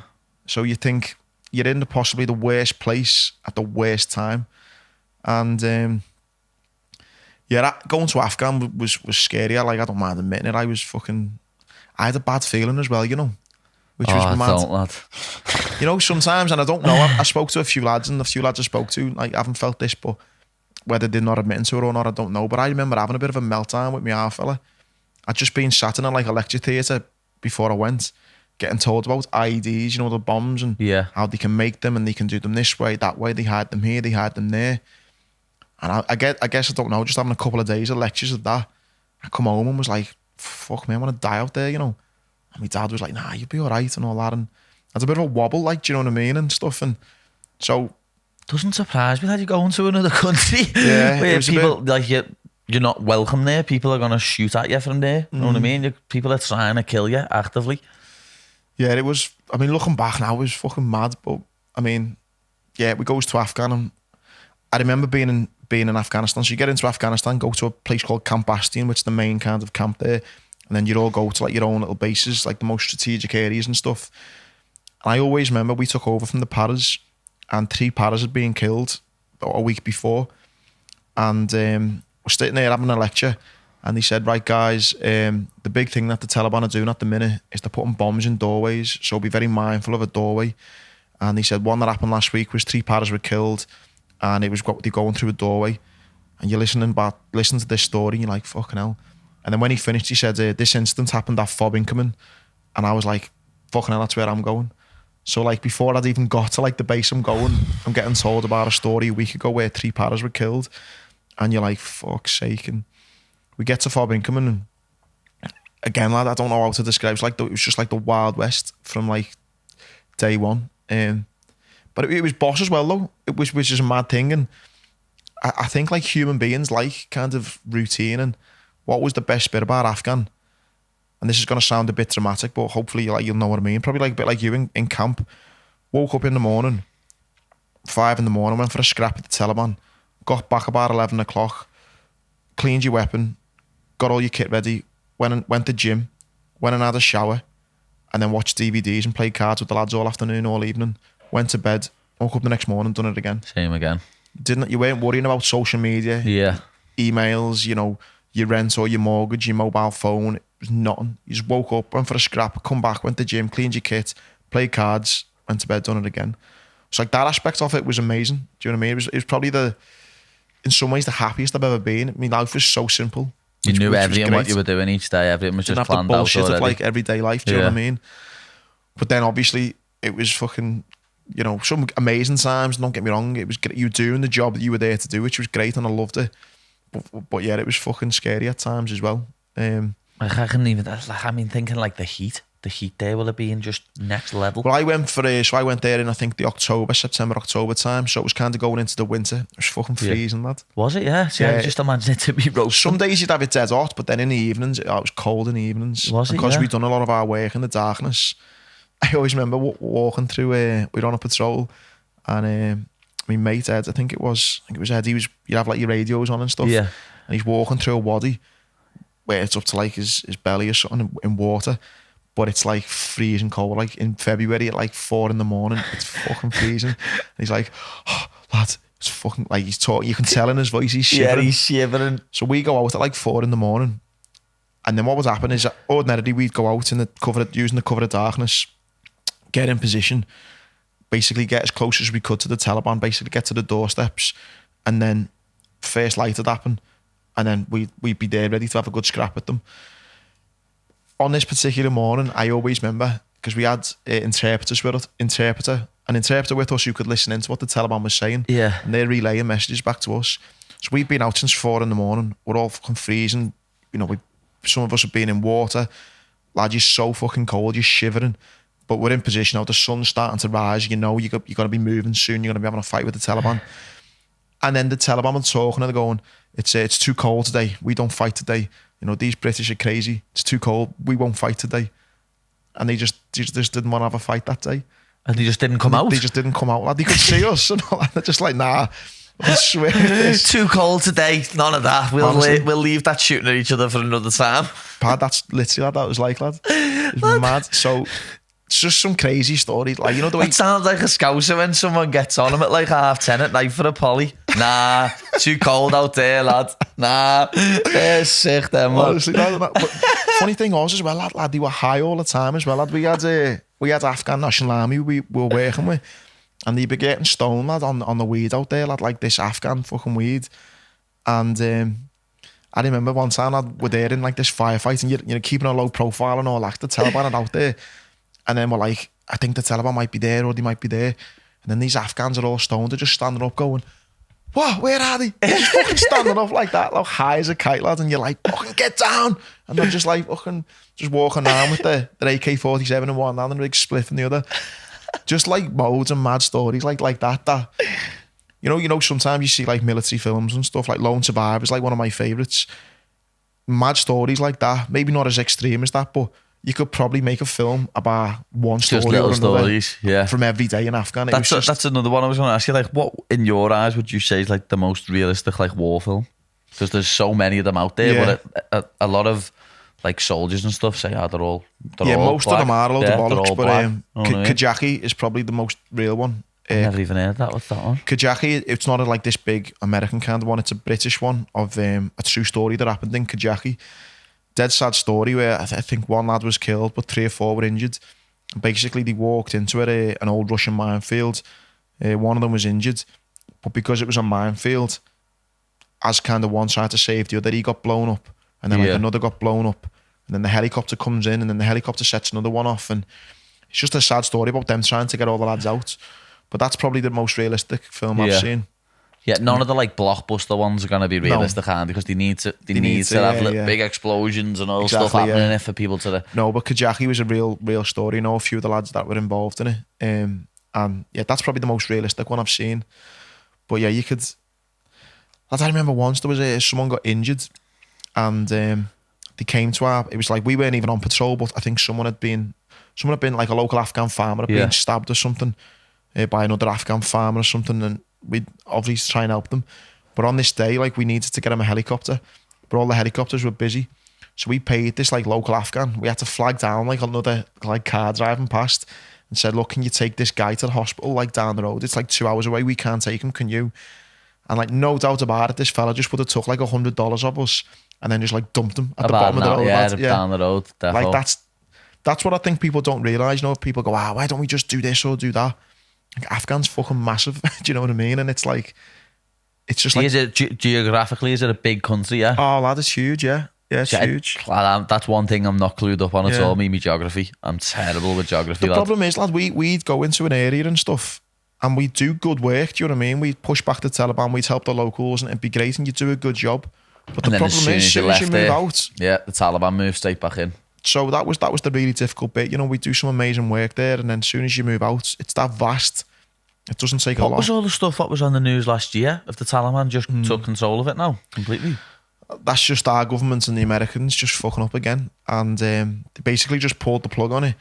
So you think you're in possibly the worst place at the worst time. And going to Afghan was scary. I don't mind admitting it. I had a bad feeling as well, you know, which was mad. Don't, lad. You know, sometimes, and I don't know, I spoke to a few lads, and the few lads I spoke to, like, haven't felt this, but whether they're not admitting to it or not, I don't know. But I remember having a bit of a meltdown with my half fella. I'd just been sat in like a lecture theatre before I went, getting told about IEDs, you know, the bombs, and how they can make them, and they can do them this way, that way. They hide them here, they hide them there. And I guess, I don't know, just having a couple of days of lectures of that, I come home and was like, fuck me, I want to die out there, you know. And my dad was like, nah, you'll be all right and all that. And Had a bit of a wobble, like, do you know what I mean, and stuff. And so doesn't surprise me that you go into another country where people like you're not welcome there. People are gonna shoot at you from there. You know what I mean? People are trying to kill you actively. Yeah, it was. I mean, looking back now, it was fucking mad. But I mean, yeah, we goes to Afghan, and I remember being in Afghanistan. So you get into Afghanistan, go to a place called Camp Bastion, which is the main kind of camp there, and then you all go to like your own little bases, like the most strategic areas and stuff. And I always remember we took over from the paras, and 3 paras had been killed a week before, and we're sitting there having a lecture. And he said, right, guys, the big thing that the Taliban are doing at the minute is they're putting bombs in doorways, so be very mindful of a doorway. And he said, one that happened last week was 3 paras were killed, and it was they're going through a doorway. And you're listening to this story, and you're like, fucking hell. And then when he finished, he said, this incident happened at FOB incoming. And I was like, fucking hell, that's where I'm going. So like before I'd even got to like the base I'm going, I'm getting told about a story a week ago where 3 paras were killed. And you're like, fuck's sake. And we get to FOB incoming, and again, lad, I don't know how to describe. It was just like the Wild West from like day one. But it was boss as well, though. Which is a mad thing. And I think like human beings like kind of routine. And what was the best bit about Afghan? And this is going to sound a bit dramatic, but hopefully like you'll know what I mean. Probably like a bit like you in camp. Woke up in the morning, 5 in the morning, went for a scrap at the Taliban. Got back about 11 o'clock. Cleaned your weapon. Got all your kit ready, went to gym, went and had a shower, and then watched DVDs and played cards with the lads all afternoon, all evening. Went to bed, woke up the next morning, done it again. Same again. You weren't worrying about social media, emails, your rent or your mortgage, your mobile phone. It was nothing. You just woke up, went for a scrap, come back, went to gym, cleaned your kit, played cards, went to bed, done it again. So like that aspect of it was amazing. Do you know what I mean? It was probably in some ways the happiest I've ever been. I mean, life was so simple. You knew everything what you were doing each day. Everything was just planned out already. Didn't have the bullshit of like everyday life. Do you know what I mean? But then obviously it was fucking, some amazing times. Don't get me wrong. It was you doing the job that you were there to do, which was great, and I loved it. But yeah, it was fucking scary at times as well. I couldn't even. I mean, thinking like the heat there will have been just next level. Well, I went there in I think the September, October time. So it was kind of going into the winter. It was fucking freezing, lad. Was it? Yeah. See, I just imagine it to be roasting. Some days you'd have it dead hot, but then in the evenings, it was cold in the evenings. Was it? Because we'd done a lot of our work in the darkness. I always remember walking through. We were on a patrol, and my mate Ed, I think it was Ed. You'd have like your radios on and stuff. Yeah. And he's walking through a wadi where it's up to like his belly or something in water. But it's like freezing cold, like in February at like 4 in the morning. It's fucking freezing. And he's like, oh, lad, it's fucking, like he's talking, you can tell in his voice, he's shivering. Yeah, he's shivering. So we go out at like 4 in the morning. And then what would happen is ordinarily we'd go out in using the cover of darkness, get in position, basically get as close as we could to the Taliban, basically get to the doorsteps, and then first light would happen. And then we'd be there ready to have a good scrap at them. On this particular morning, I always remember, because we had an interpreter with us who could listen into what the Taliban was saying. Yeah. And they're relaying messages back to us. So we've been out since 4 in the morning. We're all fucking freezing. Some of us have been in water. Lad, you're so fucking cold, you're shivering. But we're in position now. The sun's starting to rise. You're going to be moving soon. You're going to be having a fight with the Taliban. And then the Taliban are talking and they're going, it's too cold today. We don't fight today. These British are crazy. It's too cold. We won't fight today. And they just didn't want to have a fight that day. And they just didn't come out? They just didn't come out. Lad, they could see us and all that. They're just like, nah, I swear it's too cold today. None of that. We'll leave that shooting at each other for another time. Pad, that's literally that was like, lad. It was mad. So it's just some crazy story. Like, the way... It sounds like a scouser when someone gets on him at like 10:30 at night for a poly. Nah, too cold out there, lad. Nah, they're sick, them. Honestly, but funny thing was as well, lad, they were high all the time as well, lad. We had Afghan National Army we were working with, and they'd be getting stoned, lad, on the weed out there, lad, like this Afghan fucking weed. And I remember one time, lad, we're there in like this firefight, and you're keeping a low profile and all that. The Taliban are out there, and then we're like, I think the Taliban might be there, or they might be there. And then these Afghans are all stoned, they're just standing up going, what? Where are they? They're just fucking standing up like that, like high as a kite, lad, and you're like, fucking get down. And they're just like fucking just walking around with their AK-47 in one hand and a big spliff in the other. just like modes and mad stories like that. You know, sometimes you see like military films and stuff, like Lone Survivor is like one of my favourites. Mad stories like that, maybe not as extreme as that, but you could probably make a film about one story Just little or another stories, yeah. from every day in Afghan. That's another one I was going to ask you. Like, what in your eyes would you say is like the most realistic like war film? Because there's so many of them out there, but a lot of like soldiers and stuff say, they're all most black. of them are a load of bollocks, but Kajaki Kajaki is probably the most real one. I've never even heard that. What's that one? Kajaki, it's not like this big American kind of one. It's a British one of a true story that happened in Kajaki. Dead sad story where I think one lad was killed, but 3 or 4 were injured. Basically, they walked into an old Russian minefield. One of them was injured, but because it was a minefield, as kind of one tried to save the other, he got blown up, and then another got blown up, and then the helicopter comes in, and then the helicopter sets another one off, and it's just a sad story about them trying to get all the lads out. But that's probably the most realistic film I've seen. Yeah, none of the like blockbuster ones are going to be realistic, because they need to have big explosions and all stuff happening in it for people to. No, but Kajaki was a real story. You know, a few of the lads that were involved in it, and that's probably the most realistic one I've seen. But yeah, you could. I remember once there was someone got injured, and they came to our. It was like we weren't even on patrol, but I think someone had been like a local Afghan farmer had been stabbed or something by another Afghan farmer or something, and we'd obviously try and help them. But on this day, like, we needed to get him a helicopter, but all the helicopters were busy. So we paid this like local Afghan. We had to flag down like another like car driving past and said, look, can you take this guy to the hospital like down the road? It's like 2 hours away. We can't take him. Can you? And like, no doubt about it, this fella just would have took like $100 of us and then just like dumped him at the bottom of the road. Down the road. Like that's what I think people don't realise. You know, people go, why don't we just do this or do that? Like, Afghan's fucking massive. Do you know what I mean? And it's like, it's just like... Is it geographically, is it a big country, yeah? Oh, lad, it's huge, yeah. Yeah, it's huge. That's one thing I'm not clued up on at all, me geography. I'm terrible with geography, The problem is, lad, we'd go into an area and stuff and we'd do good work, do you know what I mean? We'd push back the Taliban, we'd help the locals and it'd be great and you'd do a good job. But the problem is, as soon as you move out... Yeah, the Taliban move straight back in. So that was the really difficult bit. You know, we do some amazing work there, and then as soon as you move out, it's that vast. It doesn't take a lot. What was all the stuff that was on the news last year if the Taliban just took control of it now completely? That's just our government and the Americans just fucking up again, and they basically just pulled the plug on it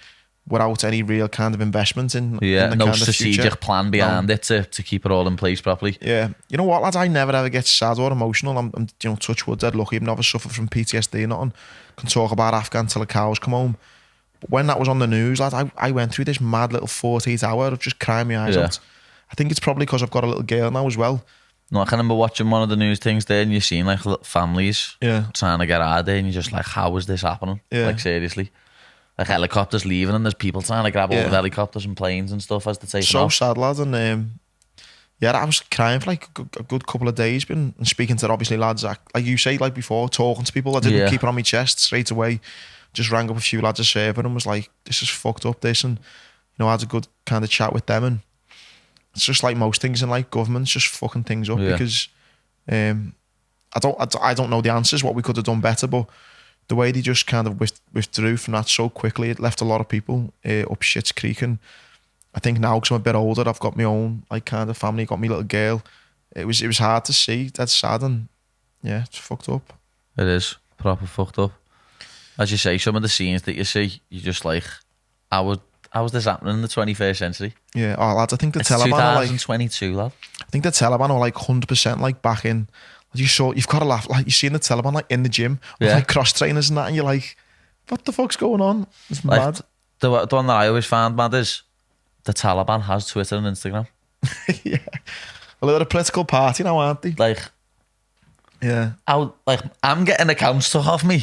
without any real kind of investment in the no kind strategic of plan behind it to keep it all in place properly. Yeah, you know what, lads? I never ever get sad or emotional. I'm you know, touch wood, dead lucky. I've never suffered from PTSD or nothing. Can talk about Afghan till the cows come home. But when that was on the news, lads, I went through this mad little 48 hour of just crying my eyes out. I think it's probably because I've got a little girl now as well. No, I can remember watching one of the news things there, and you're seeing like little families trying to get out of there, and you're just like, how is this happening? Like, seriously. Like, helicopters leaving and there's people trying to grab all the helicopters and planes and stuff as they take them off. So sad, lads. And I was crying for like a good couple of days, and speaking to obviously lads, like you say, like before, talking to people. I didn't keep it on my chest straight away. Just rang up a few lads at Sherburn and was like, this is fucked up, this. And, you know, I had a good kind of chat with them. And it's just like most things in like governments, just fucking things up because I don't know the answers, what we could have done better, but the way they just kind of withdrew from that so quickly, it left a lot of people up shit's creek. And I think now, because I'm a bit older, I've got my own like kind of family, got my little girl. It was hard to see. That's sad, and it's fucked up. It is proper fucked up. As you say, some of the scenes that you see, you're just like, how is this happening in the 21st century? Yeah, lads, I think the it's Taliban are like 2022, lad. I think the Taliban are like 100% like back in. You've got to laugh. Like, you see the Taliban like in the gym with like cross trainers and that, and you're like, what the fuck's going on? It's mad. The one that I always found mad is the Taliban has Twitter and Instagram. Yeah. Well, they're a political party now, aren't they? Like, I'm getting accounts took off me,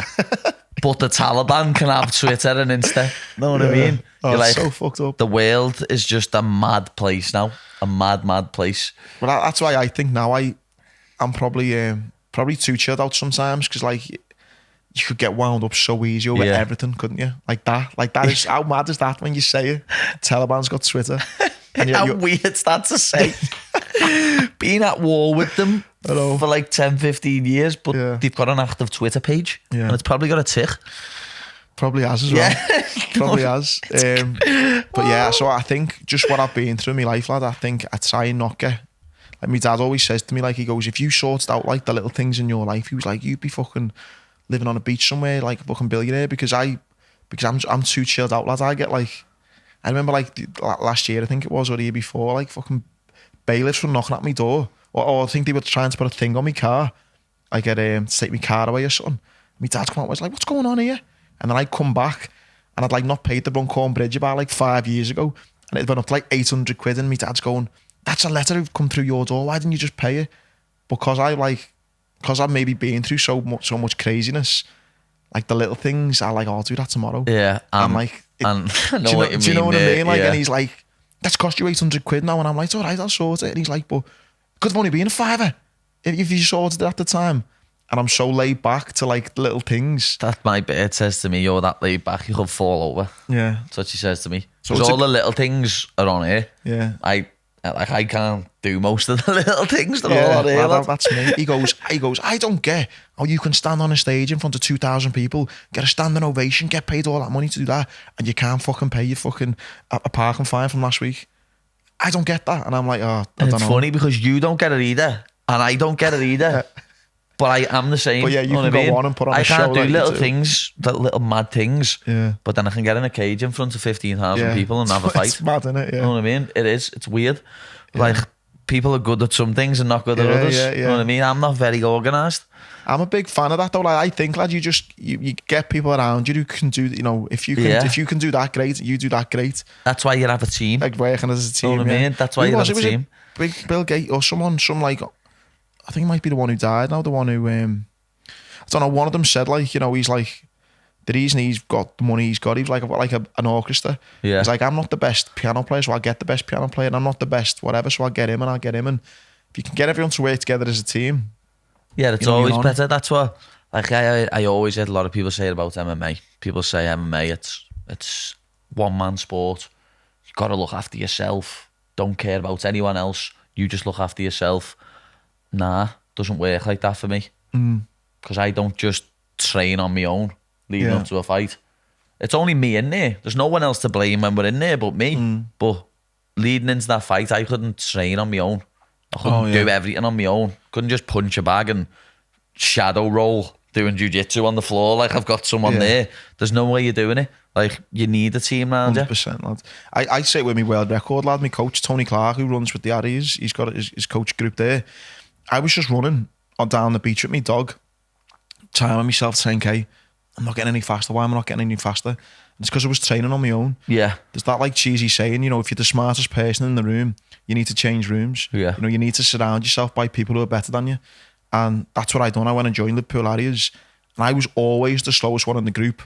but the Taliban can have Twitter and Insta. Know what I mean? Oh, it's so fucked up. The world is just a mad place now. A mad place. Well, that's why I think now I'm probably too chilled out sometimes, because like you could get wound up so easy over everything, couldn't you? Like that is how mad is that when you say it? Taliban's got Twitter. And how weird's that to say? Being at war with them for like 10-15 years, but they've got an active Twitter page and it's probably got a tick. Probably has as well. Yeah. Probably has. But yeah, so I think just what I've been through in my life, lad, I think I try and not get... Like my dad always says to me, like, he goes, if you sorted out like the little things in your life, he was like, you'd be fucking living on a beach somewhere like a fucking billionaire, because I'm too chilled out, lad. I get like... I remember like last year, I think it was, or the year before, like fucking bailiffs were knocking at my door. Or I think they were trying to put a thing on my car. Like to take my car away or something. My dad come out and was like, what's going on here? And then I'd come back and I'd like not paid the Runcorn Bridge about like 5 years ago. And it went up to like 800 quid, and my dad's going, that's a letter who've come through your door. Why didn't you just pay it? Because I've maybe been through so much craziness. Like the little things, I like, I'll do that tomorrow. Yeah. I'm like, I know what you mean. Do you know what I mean? Like, yeah. and he's like, that's cost you 800 quid now. And I'm like, it's all right, I'll sort it. And he's like, but could have only been a fiver if you sorted it at the time. And I'm so laid back to like little things. That my bird says to me, you're that laid back, you could fall over. Yeah. That's what she says to me. So So all the little things are on here. Yeah. I can't do most of the little things. They're all Yeah, on here. lad. that's me. He goes, I don't get how you can stand on a stage in front of 2,000 people, get a standing ovation, get paid all that money to do that, and you can't fucking pay your fucking a parking fine from last week. I don't get that. And I'm like, I And don't it's know. funny because you don't get it either, and I don't get it either. But I am the same. But yeah, you know can what I go mean? on and put on I a show can't do like you little do. things, little mad things. Yeah. But then I can get in a cage in front of 15,000 Yeah. people and have a fight. It's mad, isn't it? You know Yeah. what I mean? It is. It's weird. Like, people are good at some things and not good at Yeah, others. yeah, You know what I mean? I'm not very organised. I'm a big fan of that though. Like, I think, lad, you get people around you who can do, if you can do that, great. You do that, great. That's why you have a team. Like working as a team. You know what I yeah. mean? That's why Who you was have a it? Was team. it Big Bill Gates or someone, I think it might be the one who died now, the one who, I don't know, one of them said he's like, the reason he's got the money he's got, he's like an orchestra. Yeah. He's like, I'm not the best piano player, so I'll get the best piano player, and I'm not the best whatever, so I'll get him. And if you can get everyone to work together as a team. Yeah, it's You know, always you're on better. That's what, like, I always heard a lot of people say about MMA. People say MMA, it's one man sport. You got to look after yourself. Don't care about anyone else. You just look after yourself. Nah, doesn't work like that for me. Because I don't just train on my own leading Yeah. up to a fight. It's only me in there. There's no one else to blame when we're in there but me. But leading into that fight, I couldn't train on my own. I couldn't do everything on my own. Couldn't just punch a bag and shadow roll doing jiu-jitsu on the floor like I've got someone there. There's no way you're doing it. Like, you need a team around you. 100%, lad. I say it with my world record, lad. My coach, Tony Clark, who runs with the Addies, he's got his coach group there. I was just running on down the beach with my dog, timing myself 10k. I'm not getting any faster. Why am I not getting any faster? And it's because I was training on my own. Yeah. There's that like cheesy saying, if you're the smartest person in the room, you need to change rooms. Yeah. You need to surround yourself by people who are better than you. And that's what I done. I went and joined Liverpool Harriers, and I was always the slowest one in the group.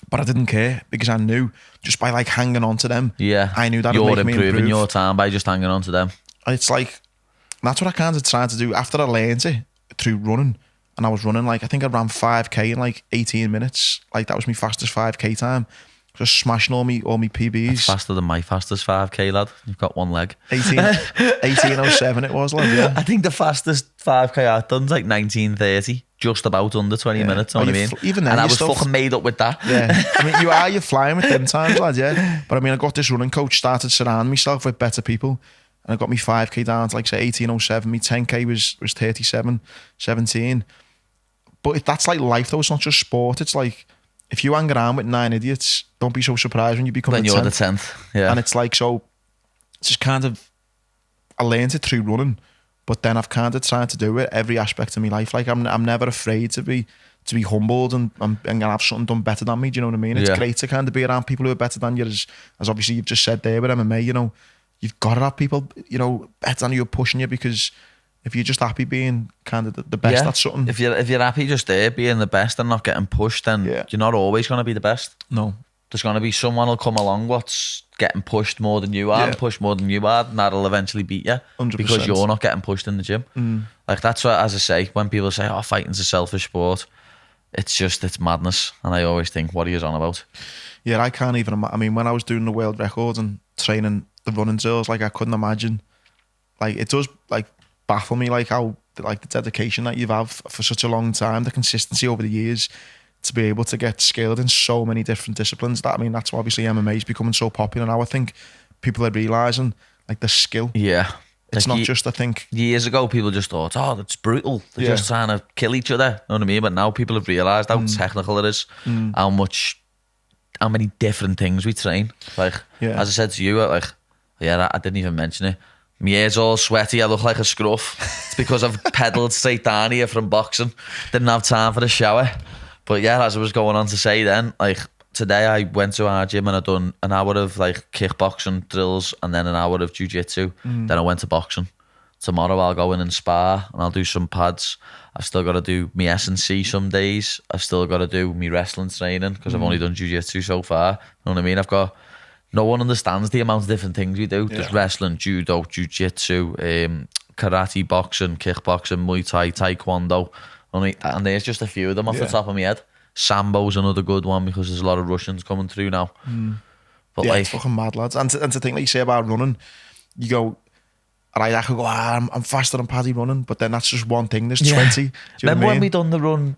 But I didn't care because I knew just by like hanging on to them, Yeah. I knew that you're would make me improving improve. your time by just hanging on to them. It's like, that's what I kind of tried to do after I learned it through running. And I was running I think I ran 5k in like 18 minutes. Like, that was my fastest 5k time. Just smashing all me PBs. It's faster than my fastest 5k, lad. You've got one leg. 18:07 it was, lad, yeah. I think the fastest 5k I've done's like 19:30, just about under 20 minutes. You know what I mean? Even then, and I you're was still fucking made up with that. Yeah. I mean, you're flying with them times, lad, yeah. But I mean, I got this running coach, started surrounding myself with better people. And I got me 5k down to like say 18:07. Me 10k was 37:17. But that's like life though. It's not just sport. It's like, if you hang around with 9 idiots, don't be so surprised when you become When the you're 10th. the 10th. Yeah. And it's like, so it's just kind of, I learned it through running, but then I've kind of tried to do it every aspect of my life. Like, I'm never afraid to be humbled and have something done better than me. Do you know what I mean? It's great to kind of be around people who are better than you, as obviously you've just said there with MMA. You've got to have people better than you, pushing you, because if you're just happy being kind of the best at something, If you're happy just there being the best and not getting pushed, then you're not always going to be the best. no. There's going to be someone who'll come along what's getting pushed more than you are, and pushed more than you are, and that'll eventually beat you 100%. because you're not getting pushed in the gym. Like, that's what, as I say, when people say, oh, fighting's a selfish sport, it's madness. And I always think, what are you on about? Yeah, I can't even. I mean, when I was doing the world records and training the running drills, like, I couldn't imagine. Like, it does like baffle me, like how like the dedication that you've had for such a long time, the consistency over the years, to be able to get skilled in so many different disciplines. That's why obviously MMA is becoming so popular now. I think people are realising like the skill. Yeah. It's Like not just, I think... Years ago, people just thought, oh, that's brutal. They're just trying to kill each other. You know what I mean? But now people have realised how technical it is, how many different things we train. Like, as I said to you, like, I didn't even mention it. My hair's all sweaty. I look like a scruff. It's because I've pedalled straight down here from boxing. Didn't have time for a shower. But yeah, as I was going on to say then, like, today I went to our gym and I done an hour of like kickboxing drills and then an hour of jiu-jitsu. Then I went to boxing. Tomorrow I'll go in and spar and I'll do some pads. I've still got to do my S&C some days. I've still got to do my wrestling training because I've only done jiu-jitsu so far. You know what I mean? No one understands the amount of different things we do. There's wrestling, judo, jiu-jitsu, karate, boxing, kickboxing, Muay Thai, taekwondo. And there's just a few of them off the top of my head. Sambo's another good one because there's a lot of Russians coming through now. But it's fucking mad, lads. And to think, like you say about running, you go, I could go, I'm faster than Paddy running, but then that's just one thing. There's 20. Remember when we done the run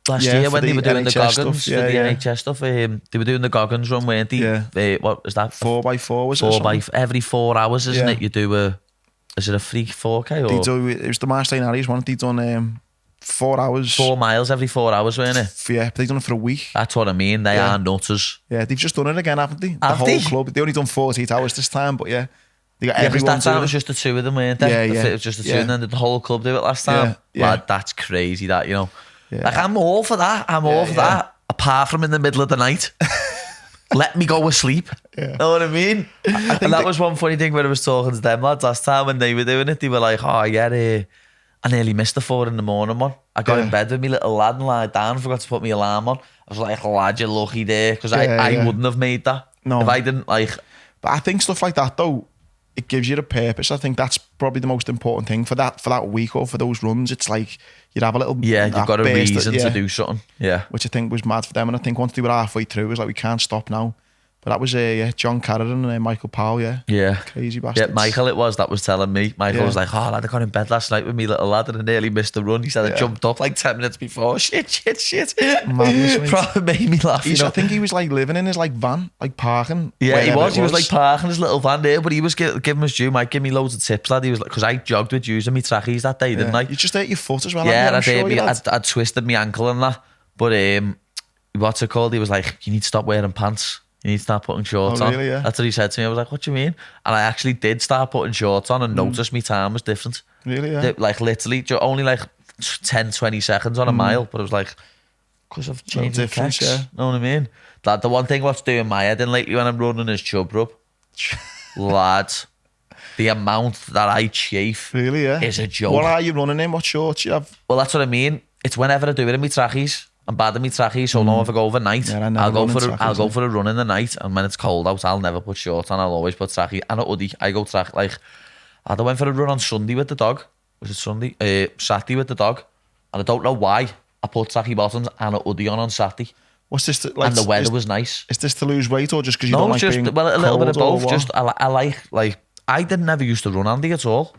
last year when they were doing the Goggins stuff, for the NHS stuff? They were doing the Goggins run, weren't they? Yeah. What was that? 4x4 was it? Every 4 hours, isn't it? You do is it a free 4K? Or? It was the Marstein Harry's one. They done 4 hours. 4 miles every 4 hours, weren't it? Yeah, they've done it for a week. That's what I mean. They are nutters. Yeah, they've just done it again, haven't they? The whole club. They only done 48 hours this time, but yeah. They got everyone that time it was just the two of them, weren't they? Yeah. It was just the two, and then did the whole club do it last time? Yeah. Lad, that's crazy, that, you know. Yeah. Like, I'm all for that. That. Apart from in the middle of the night. Let me go asleep. Yeah. Know what I mean? And that was one funny thing when I was talking to them lads last time when they were doing it. They were like, oh, yeah, I nearly missed the 4 in the morning one. I got in bed with me little lad and lied down, forgot to put my alarm on. I was like, lad, you're lucky there, because I wouldn't have made that. No. If I didn't, like... But I think stuff like that, though, it gives you a purpose. I think that's probably the most important thing for that week or for those runs. It's like you'd have a little... Yeah, you've got a reason to do something. Yeah. Which I think was mad for them. And I think once they were halfway through, it was like, we can't stop now. But that was John Carradine and Michael Powell, Yeah. Crazy bastards. Yeah, Michael that was telling me. Michael was like, oh, lad, I got in bed last night with me little lad and I nearly missed the run. He said I jumped up like 10 minutes before. Shit. Madness, probably made me laugh. I think he was like living in his like van, like parking. Yeah, he was. He was like parking his little van there, but he was giving us due. Mike, give me loads of tips, lad. He was like, because I jogged with using my trackies that day, didn't I? You just hurt your foot as well. Yeah, I twisted my ankle and that. But what's it called? He was like, you need to stop wearing pants. You need to start putting shorts on. Really, yeah? That's what he said to me. I was like, what do you mean? And I actually did start putting shorts on and noticed my time was different. Really, yeah? Like literally, only like 10, 20 seconds on a mile. But it was like, because I've changed the text. You know what I mean? Lad, the one thing what's doing my head in lately when I'm running is chub rub. Lad, the amount that I chafe is a joke. What are you running in? What shorts you have? Well, that's what I mean. It's whenever I do it in my trackies. I'm bad at my trackies, so if I go overnight, I'll go for a run in the night, and when it's cold out, I'll never put shorts on. I'll always put trackie and a hoodie. I go track like I went for a run on Sunday with the dog. Was it Sunday? Saturday with the dog, and I don't know why I put trackie bottoms and a hoodie on Saturday. What's this? And the weather was nice. Is this to lose weight or just because you don't like being a little bit of both. Just I like I never used to run, Andy, at all.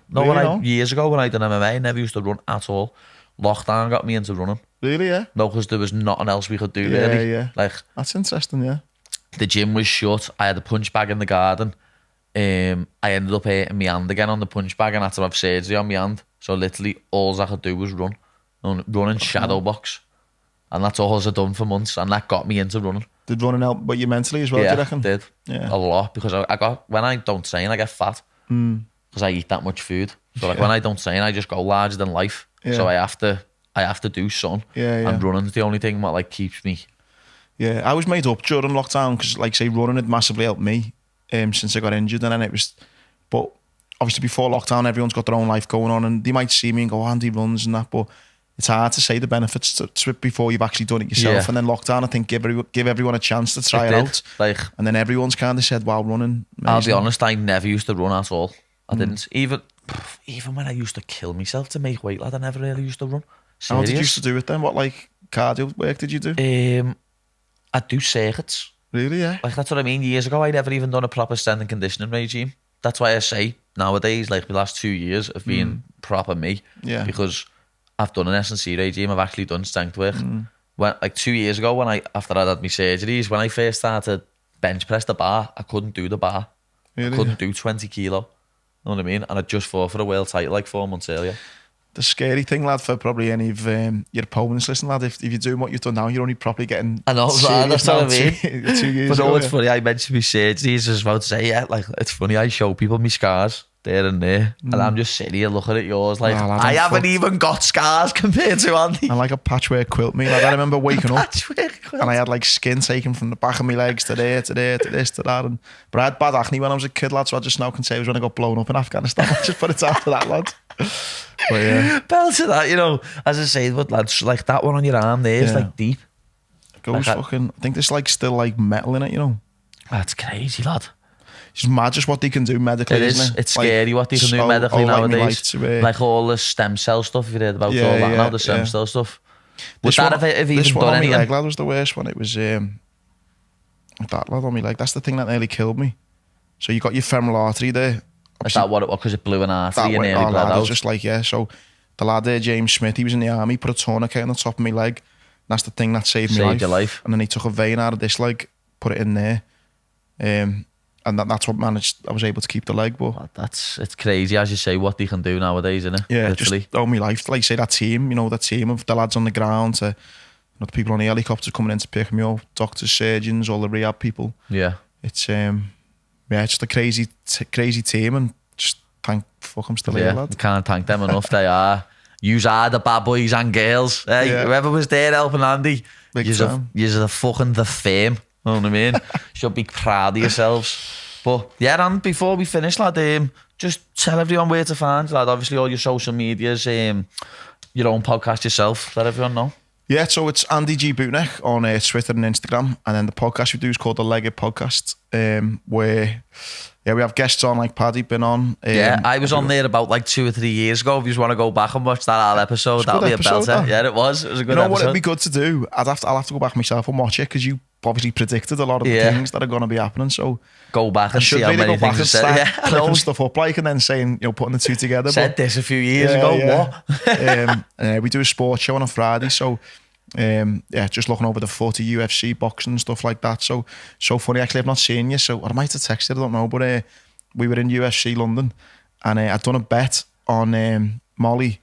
Years ago when I did MMA, I never used to run at all. Lockdown got me into running. Really, yeah? No, because there was nothing else we could do, really. Yeah. Like, that's interesting, yeah. The gym was shut. I had a punch bag in the garden. I ended up hurting my hand again on the punch bag and had to have surgery on my hand. So literally all I could do was run and shadow box. And that's all I've done for months. And that got me into running. Did running help but you mentally as well, do you reckon? Did. Yeah. A lot. Because when I don't train, I get fat. Because I eat that much food. So like when I don't train, I just go larger than life. Yeah. So I have to do something. And running's the only thing that like keeps me. Yeah, I was made up during lockdown because, like, say, running had massively helped me since I got injured, and then it was. But obviously, before lockdown, everyone's got their own life going on, and they might see me and go, "Andy runs" and that, but it's hard to say the benefits to it before you've actually done it yourself. Yeah. And then lockdown, I think, give everyone a chance to try it out. Like, and then everyone's kind of said, "Wow, running." Amazing. I'll be honest, I never used to run at all. I didn't even when I used to kill myself to make weight, lad, I never really used to run. Serious. How did you used to do it then? What, like, cardio work did you do? I'd do circuits. Really, yeah? Like, that's what I mean. Years ago, I'd never even done a proper strength and conditioning regime. That's why I say nowadays, like, the last 2 years have been proper me. Yeah. Because I've done an S&C regime, I've actually done strength work. like 2 years ago after I'd had my surgeries, when I first started bench press the bar, I couldn't do the bar. Really? I couldn't do 20 kilo. You know what I mean? And I just fought for a world title like 4 months earlier. The scary thing, lad, for probably any of your opponents listening, lad, if you're doing what you've done now, you're only probably getting. I know, that's what I mean. 2 years But ago, it's funny, I mentioned my surgeries, I was about to say, like, it's funny, I show people my scars there and there, and I'm just sitting here looking at yours like, lad, I haven't even got scars compared to Andy. I'm like a patchwork quilt, me. Like, I remember waking up and I had like skin taken from the back of my legs to there, to there, to this, to that. But I had bad acne when I was a kid, lad, so I just now can say it was when I got blown up in Afghanistan. I just put it after that, lad. But yeah. Bell to that, you know, as I say, but lads, like that one on your arm there is like deep. It goes like fucking, I think there's like still like metal in it, you know. That's crazy, lad. It's mad just what they can do medically, isn't it? It's scary what they can do medically nowadays. Like all the stem cell stuff, if you heard about all that now, the stem cell stuff. Would that have even done anything? My leg, lad, was the worst one. It was that lad on my leg. That's the thing that nearly killed me. So you got your femoral artery there. Is that what it was? Because it blew an artery and nearly bled out? Just like, so the lad there, James Smith, he was in the army, put a tourniquet on the top of my leg. That's the thing that saved my life. And then he took a vein out of this leg, put it in there. And that's what managed. I was able to keep the leg, but it's crazy, as you say, what they can do nowadays, isn't it? Yeah, literally. Just all my life. Like say that team, you know, that team of the lads on the ground, to the people on the helicopter coming in to pick me up, doctors, surgeons, all the rehab people. Yeah, it's just a crazy team, and just thank fuck I'm still here, lad. You can't thank them enough. They are. Yous are the bad boys and girls. Hey, whoever was there helping Andy, yous are fucking the fame. You know what I mean? Should be proud of yourselves. But yeah, and before we finish, lad, just tell everyone where to find you, lad. Obviously, all your social medias, your own podcast yourself. Let everyone know. Yeah, so it's Andy G. Bootneck on Twitter and Instagram, and then the podcast we do is called The Legged Podcast, where we have guests on, like Paddy been on. I was on there about like 2 or 3 years ago. If you just want to go back and watch that whole episode, that'll be a belter. Yeah, it was. It was a good episode. What it'd be good to do? I'll have to go back myself and watch it, because you obviously predicted a lot of the things that are going to be happening. So go back and see how many things you said. Clipping stuff up like, and then saying, putting the two together. Said this a few years ago. What? We do a sports show on a Friday, so just looking over the footy, UFC, boxing and stuff like that. So funny. Actually, I've not seen you, so I might have texted, I don't know, but we were in UFC London, and I'd done a bet on Molly,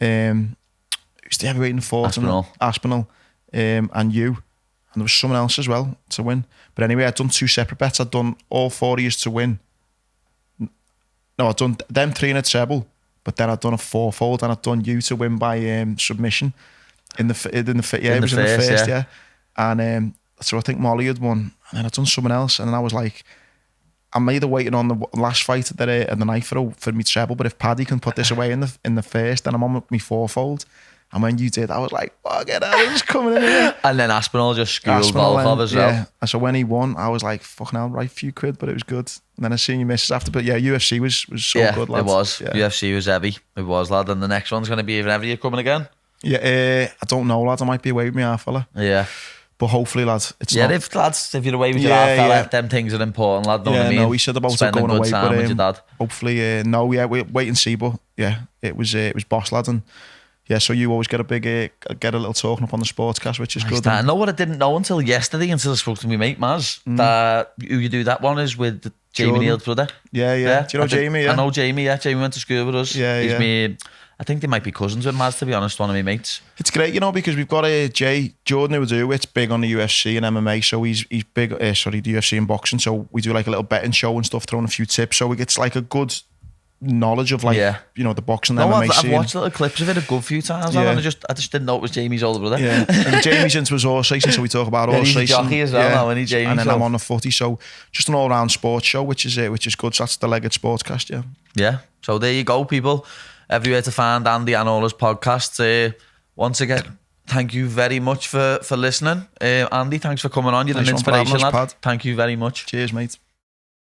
who's the heavyweight in the fort, Aspinall, and you. And there was someone else as well to win. But anyway, I'd done 2 separate bets. I'd done all 4 of yous to win. No, I'd done them 3 in a treble, but then I'd done a 4-fold, and I'd done you to win by submission in the first. And so I think Molly had won, and then I'd done someone else, and then I was like, I'm either waiting on the last fight of the night for me treble, but if Paddy can put this away in the first, then I'm on with me 4-fold. And when you did, I was like, fuck it, I was coming in here. And then Aspinall just schooled Volkov as well. Yeah. And so when he won, I was like, fucking hell, right few quid, but it was good. And then I seen you misses after, but yeah, UFC was so good, lads. It was. Yeah. UFC was heavy. It was, lad. And the next one's going to be even heavier coming again. Yeah, I don't know, lads. I might be away with my half fella. Yeah. But hopefully, lads, it's not... if you're away with your half fella, them things are important, lad. Know what I mean? No, he said about it going away, but with your dad. Hopefully, we wait and see. But yeah, it was boss, lad, and yeah, so you always get a little talking up on the sportscast, which is good. I know what I didn't know until yesterday, until I spoke to my mate Maz, that who you do that one is with Jamie Neal's brother. Yeah. Do you know Jamie? Yeah, I know Jamie. Yeah, Jamie went to school with us. Yeah, he's me. I think they might be cousins with Maz, to be honest, one of my mates. It's great, because we've got Jordan who we do, it's big on the UFC and MMA, so he's big, the UFC and boxing, so we do like a little betting show and stuff, throwing a few tips, so it's like a good knowledge of the boxing and MMA scene. I've watched little clips of it a good few times, and I just didn't know it was Jamie's older brother. Yeah, and Jamie's into his horse racing, so we talk about horse racing. He's a jockey as well now, isn't he, Jamie? And then I'm on the footy, so just an all-round sports show, which is good, so that's the Legged Sportscast, Yeah, so there you go, people. Everywhere to find Andy and all his podcasts. Once again, thank you very much for listening. Andy, thanks for coming on. You're an inspiration, lad. Thank you very much. Cheers, mate.